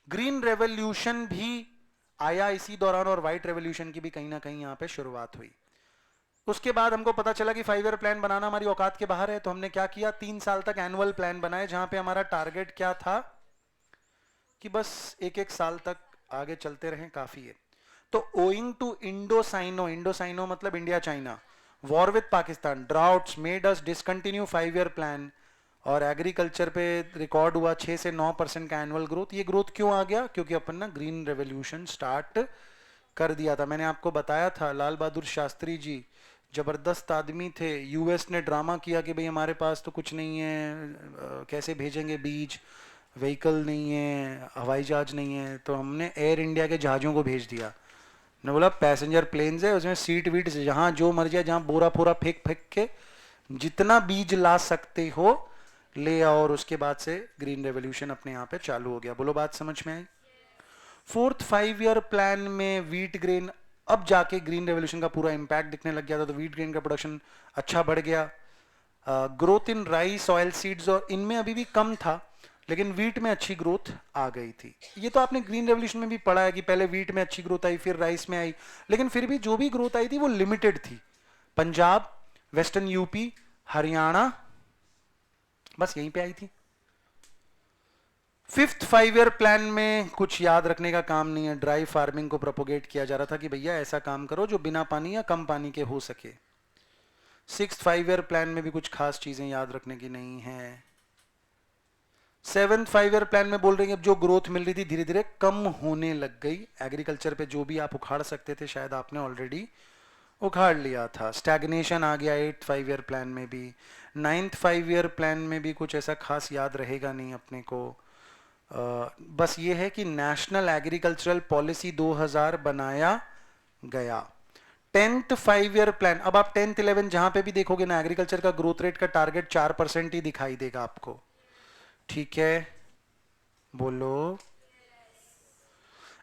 ग्रीन रेवोल्यूशन भी आया इसी दौरान और व्हाइट रेवोल्यूशन की भी कहीं ना कहीं यहाँ पे शुरुआत हुई। उसके बाद हमको पता चला कि 5 ईयर प्लान बनाना हमारी औकात के बाहर है, तो हमने क्या किया? 3 साल तक एनुअल प्लान बनाए, जहां पे हमारा टारगेट क्या था कि बस एक एक साल तक आगे चलते रहें, काफी है। तो ओइंग टू इंडोसाइनो, इंडोसाइनो मतलब India China war with Pakistan, droughts made us discontinue 5 year plan, और एग्रीकल्चर पे रिकॉर्ड हुआ 6 से 9% का एनुअल ग्रोथ। ये ग्रोथ क्यों आ गया? क्योंकि अपन ना ग्रीन रेवोल्यूशन स्टार्ट कर दिया था। मैंने आपको बताया था लाल बहादुर शास्त्री जी जबरदस्त आदमी थे। यूएस ने ड्रामा किया कि भाई हमारे पास तो कुछ नहीं है, कैसे भेजेंगे बीज, व्हीकल नहीं है, हवाई जहाज नहीं है, तो हमने एयर इंडिया के जहाज़ों को भेज दिया। ने बोला पैसेंजर प्लेन्स है, उसमें सीट वीट जहाँ जो मर जाए, जहाँ बोरा पूरा फेंक फेंक के जितना बीज ला सकते हो ले आओ, और उसके बाद से ग्रीन रेवोल्यूशन अपने यहाँ पे चालू हो गया। बोलो बात समझ में आई? फोर्थ 5 ईयर प्लान में व्हीट ग्रेन, अब जाके ग्रीन रेवोल्यूशन का पूरा इंपैक्ट दिखने लग गया था, तो व्हीट ग्रेन का प्रोडक्शन अच्छा बढ़ गया। Growth in rice, oil seeds और इनमें अभी भी कम था, लेकिन वीट में अच्छी ग्रोथ आ गई थी। ये तो आपने ग्रीन रेवोल्यूशन में भी पढ़ा है कि पहले वीट में अच्छी ग्रोथ आई, फिर राइस में आई, लेकिन फिर भी जो भी ग्रोथ आई थी वो लिमिटेड थी। पंजाब, वेस्टर्न यूपी, हरियाणा, बस यहीं पे आई थी। फिफ्थ 5 ईयर प्लान में कुछ याद रखने का काम नहीं है। ड्राई फार्मिंग को प्रोपोगेट किया जा रहा था कि भैया ऐसा काम करो जो बिना पानी या कम पानी के हो सके। सिक्स्थ 5 ईयर प्लान में भी कुछ खास चीजें याद रखने की नहीं है। सेवेंथ 5 ईयर प्लान में बोल रहे हैं अब जो ग्रोथ मिल रही थी धीरे धीरे कम होने लग गई। एग्रीकल्चर पे जो भी आप उखाड़ सकते थे शायद आपने ऑलरेडी उखाड़ लिया था। स्टैग्नेशन आ गया 8th 5 ईयर प्लान में भी। 9th 5 ईयर प्लान में भी कुछ ऐसा खास याद रहेगा नहीं अपने को। बस ये है कि नेशनल एग्रीकल्चरल पॉलिसी 2000 बनाया गया। 10th 5 ईयर प्लान, अब आप 10th 11 जहां पे भी देखोगे ना, एग्रीकल्चर का ग्रोथ रेट का टारगेट 4% ही दिखाई देगा आपको। ठीक है, बोलो।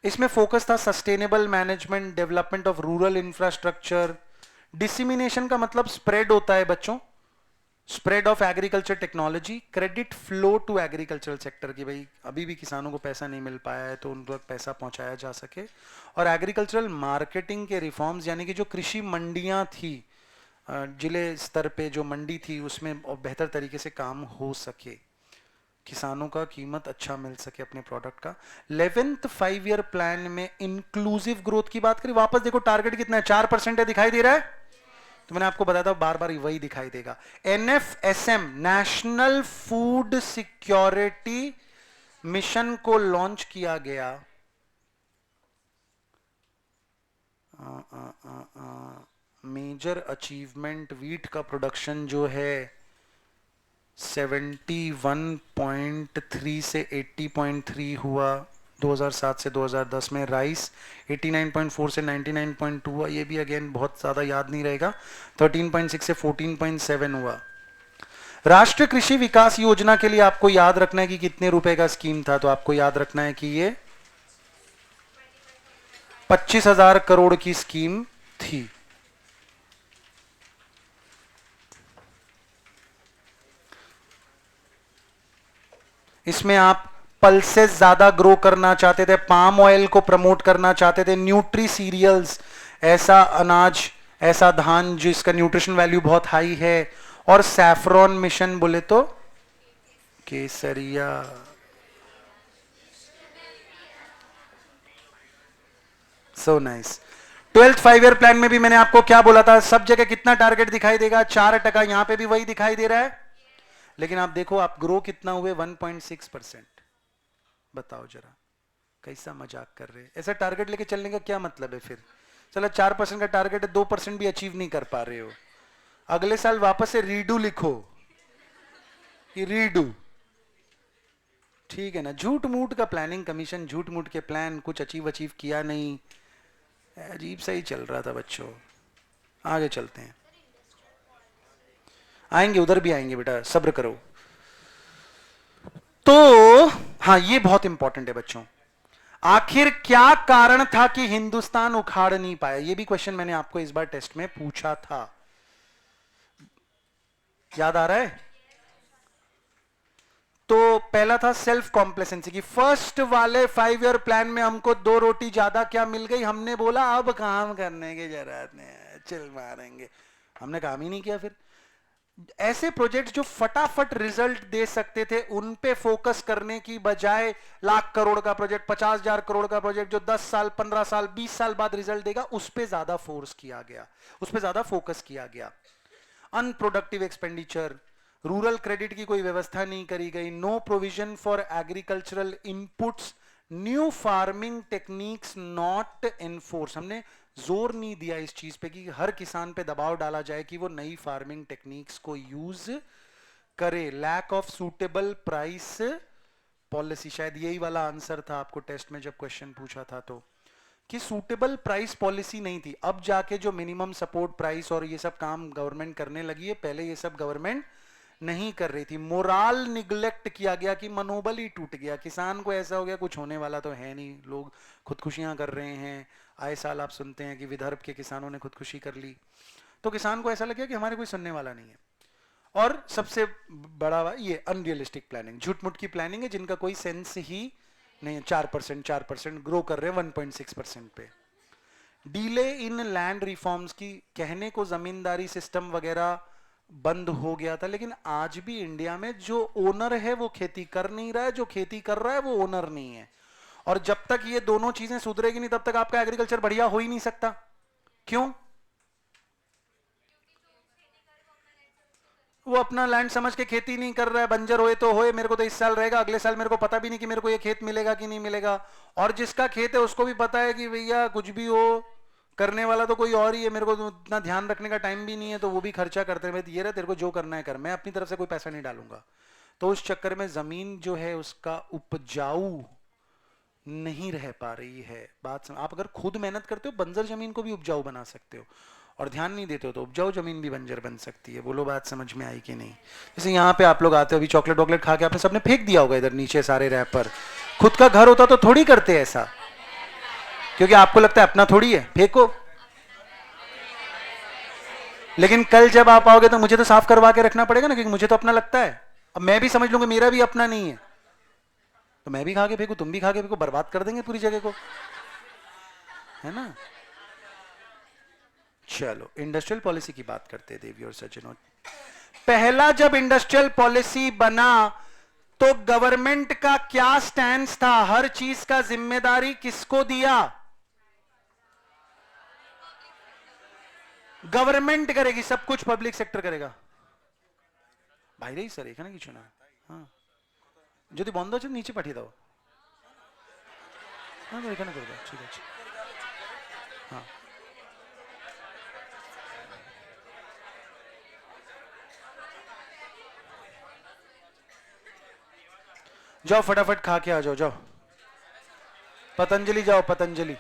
इसमें फोकस था sustainable management, development of rural infrastructure. Dissemination का मतलब स्प्रेड होता है बच्चों, spread of agriculture technology, credit flow to agricultural sector की भाई अभी भी किसानों को पैसा नहीं मिल पाया है तो उन तक पैसा पहुंचाया जा सके। और एग्रीकल्चरल मार्केटिंग के रिफॉर्म्स, यानी कि जो कृषि मंडियां थी, जिले स्तर पे जो मंडी थी उसमें बेहतर तरीके से काम हो सके, किसानों का कीमत अच्छा मिल सके अपने प्रोडक्ट का। 11th 5 ईयर प्लान में इंक्लूसिव ग्रोथ की बात करी। वापस देखो टारगेट कितना है, 4% है, दिखाई दे रहा है। तो मैंने आपको बताया था बार बार वही दिखाई देगा। NFSM national food security mission को लॉन्च किया गया। मेजर अचीवमेंट, वीट का प्रोडक्शन जो है 71.3 से 80.3 हुआ 2007 से 2010 में। राइस 89.4 से 99.2 हुआ, ये भी अगेन बहुत ज़्यादा याद नहीं रहेगा। 13.6 से 14.7 हुआ। राष्ट्रीय कृषि विकास योजना के लिए आपको याद रखना है कि कितने रुपए का स्कीम था, तो आपको याद रखना है कि ये 25,000 करोड़ की स्कीम थी। इसमें आप पल्सेस ज्यादा ग्रो करना चाहते थे, पाम ऑयल को प्रमोट करना चाहते थे, न्यूट्री सीरियल्स, ऐसा अनाज, ऐसा धान जिसका न्यूट्रिशन वैल्यू बहुत हाई है, और सैफरॉन मिशन बोले तो केसरिया। So nice. 12th 5 year plan में भी मैंने आपको क्या बोला था, सब जगह कितना टारगेट दिखाई देगा, 4%। यहां पे भी वही दिखाई दे रहा है, लेकिन आप देखो आप ग्रो कितना हुए, 1.6%। बताओ जरा, कैसा मजाक कर रहे हैं? ऐसा टारगेट लेके चलने का क्या मतलब है फिर? चलो 4% का टारगेट है, 2% भी अचीव नहीं कर पा रहे हो, अगले साल वापस से रीडू लिखो कि रीडू। ठीक है ना, झूठ मूठ का प्लानिंग कमीशन, झूठ मूठ के प्लान, कुछ अचीव किया नहीं, अजीब सा ही चल रहा था बच्चों। आगे चलते हैं, आएंगे उधर भी आएंगे बेटा, सब्र करो। तो हाँ, ये बहुत इंपॉर्टेंट है बच्चों, आखिर क्या कारण था कि हिंदुस्तान उखाड़ नहीं पाया? ये भी क्वेश्चन मैंने आपको इस बार टेस्ट में पूछा था, याद आ रहा है? तो पहला था सेल्फ कॉम्प्लेसेंसी की। फर्स्ट वाले 5 ईयर प्लान में हमको 2 रोटी ज्यादा क्या मिल गई, हमने बोला अब काम करने की जरूरत नहीं, चिल मारेंगे, हमने काम ही नहीं किया। फिर ऐसे प्रोजेक्ट जो फटाफट रिजल्ट दे सकते थे उन पे फोकस करने की बजाय लाख करोड़ का प्रोजेक्ट, 50,000 करोड़ का प्रोजेक्ट जो 10 साल 15 साल 20 साल बाद रिजल्ट देगा, उस पे ज्यादा फोर्स किया गया, उस पे ज्यादा फोकस किया गया। अनप्रोडक्टिव एक्सपेंडिचर, रूरल क्रेडिट की कोई व्यवस्था नहीं करी गई, no provision for agricultural inputs, new farming techniques not enforce. हमने जोर नहीं दिया इस चीज पे कि हर किसान पे दबाव डाला जाए कि वो नई फार्मिंग टेक्निक्स को यूज करे। Lack of suitable price policy, शायद यही वाला आंसर था आपको टेस्ट में जब क्वेश्चन पूछा था, तो कि सूटेबल प्राइस पॉलिसी नहीं थी। अब जाके जो मिनिमम सपोर्ट प्राइस और ये सब काम गवर्नमेंट करने लगी है, पहले ये सब गवर्नमेंट नहीं कर रही थी। मोराल निग्लेक्ट किया गया कि मनोबल ही टूट गया, किसान को ऐसा हो गया कुछ होने वाला तो है नहीं, लोग खुदकुशियां कर रहे हैं। आए साल आप सुनते हैं कि विदर्भ के किसानों ने खुदकुशी कर ली, तो किसान को ऐसा लगे कि हमारे कोई सुनने वाला नहीं है। और सबसे बड़ा ये अनरियलिस्टिक प्लानिंग, झूठ मूठ की प्लानिंग है जिनका कोई सेंस ही नहीं। 4% ग्रो कर रहे हैं 1.6% पे। डीले इन लैंड रिफॉर्म्स की, कहने को जमींदारी सिस्टम वगैरह बंद हो गया था, लेकिन आज भी इंडिया में जो ओनर है वो खेती कर नहीं रहा है, जो खेती कर रहा है वो ओनर नहीं है। और जब तक ये दोनों चीजें सुधरेगी नहीं तब तक आपका एग्रीकल्चर बढ़िया हो ही नहीं सकता। क्यों? वो अपना लैंड समझ के खेती नहीं कर रहा है, बंजर होए तो होए, मेरे को तो इस साल रहेगा, अगले साल मेरे को पता भी नहीं कि मेरे को ये खेत मिलेगा कि नहीं मिलेगा। और जिसका खेत है उसको भी पता है कि भैया कुछ भी हो, करने वाला तो कोई और ही है, मेरे को तो उतना ध्यान रखने का टाइम भी नहीं है, तो वो भी खर्चा करते हैं, ये रहा तेरे को जो करना है कर, मैं अपनी तरफ से कोई पैसा नहीं डालूंगा। तो उस चक्कर में जमीन जो है उसका उपजाऊ नहीं रह पा रही है। आप अगर खुद मेहनत करते हो बंजर जमीन को भी उपजाऊ बना सकते हो, और ध्यान नहीं देते हो तो उपजाऊ जमीन भी बंजर बन सकती है। बोलो बात समझ में आई कि नहीं? जैसे यहाँ पे आप लोग आते हो, अभी चॉकलेट वॉकलेट खा के आपने सबने फेंक दिया होगा इधर नीचे सारे रैपर। खुद का घर होता तो थोड़ी करते ऐसा, क्योंकि आपको लगता है अपना थोड़ी है, फेंको। लेकिन कल जब आप आओगे तो मुझे तो साफ करवा के रखना पड़ेगा ना, क्योंकि मुझे तो अपना लगता है। अब मैं भी समझ लूंगा मेरा भी अपना नहीं है, तो मैं भी खा के फेंकू, तुम भी खा के फेंको, बर्बाद कर देंगे पूरी जगह को, है ना? चलो इंडस्ट्रियल पॉलिसी की बात करते हैं देवी और सज्जनों। पहला जब इंडस्ट्रियल पॉलिसी बना तो गवर्नमेंट का क्या स्टैंड था? हर चीज का जिम्मेदारी किसको दिया? गवर्नमेंट करेगी सब कुछ, पब्लिक सेक्टर करेगा। বাইরে স্যার, এখানে কিছু না। হ্যাঁ, যদি বন্ধ আছে নিচে পাঠিয়ে দাও। হ্যাঁ, এখানে করে দাও, ঠিক আছে। হ্যাঁ, जाओ फटाफट खा के आ जाओ, जाओ पतंजलि जाओ, पतंजलि।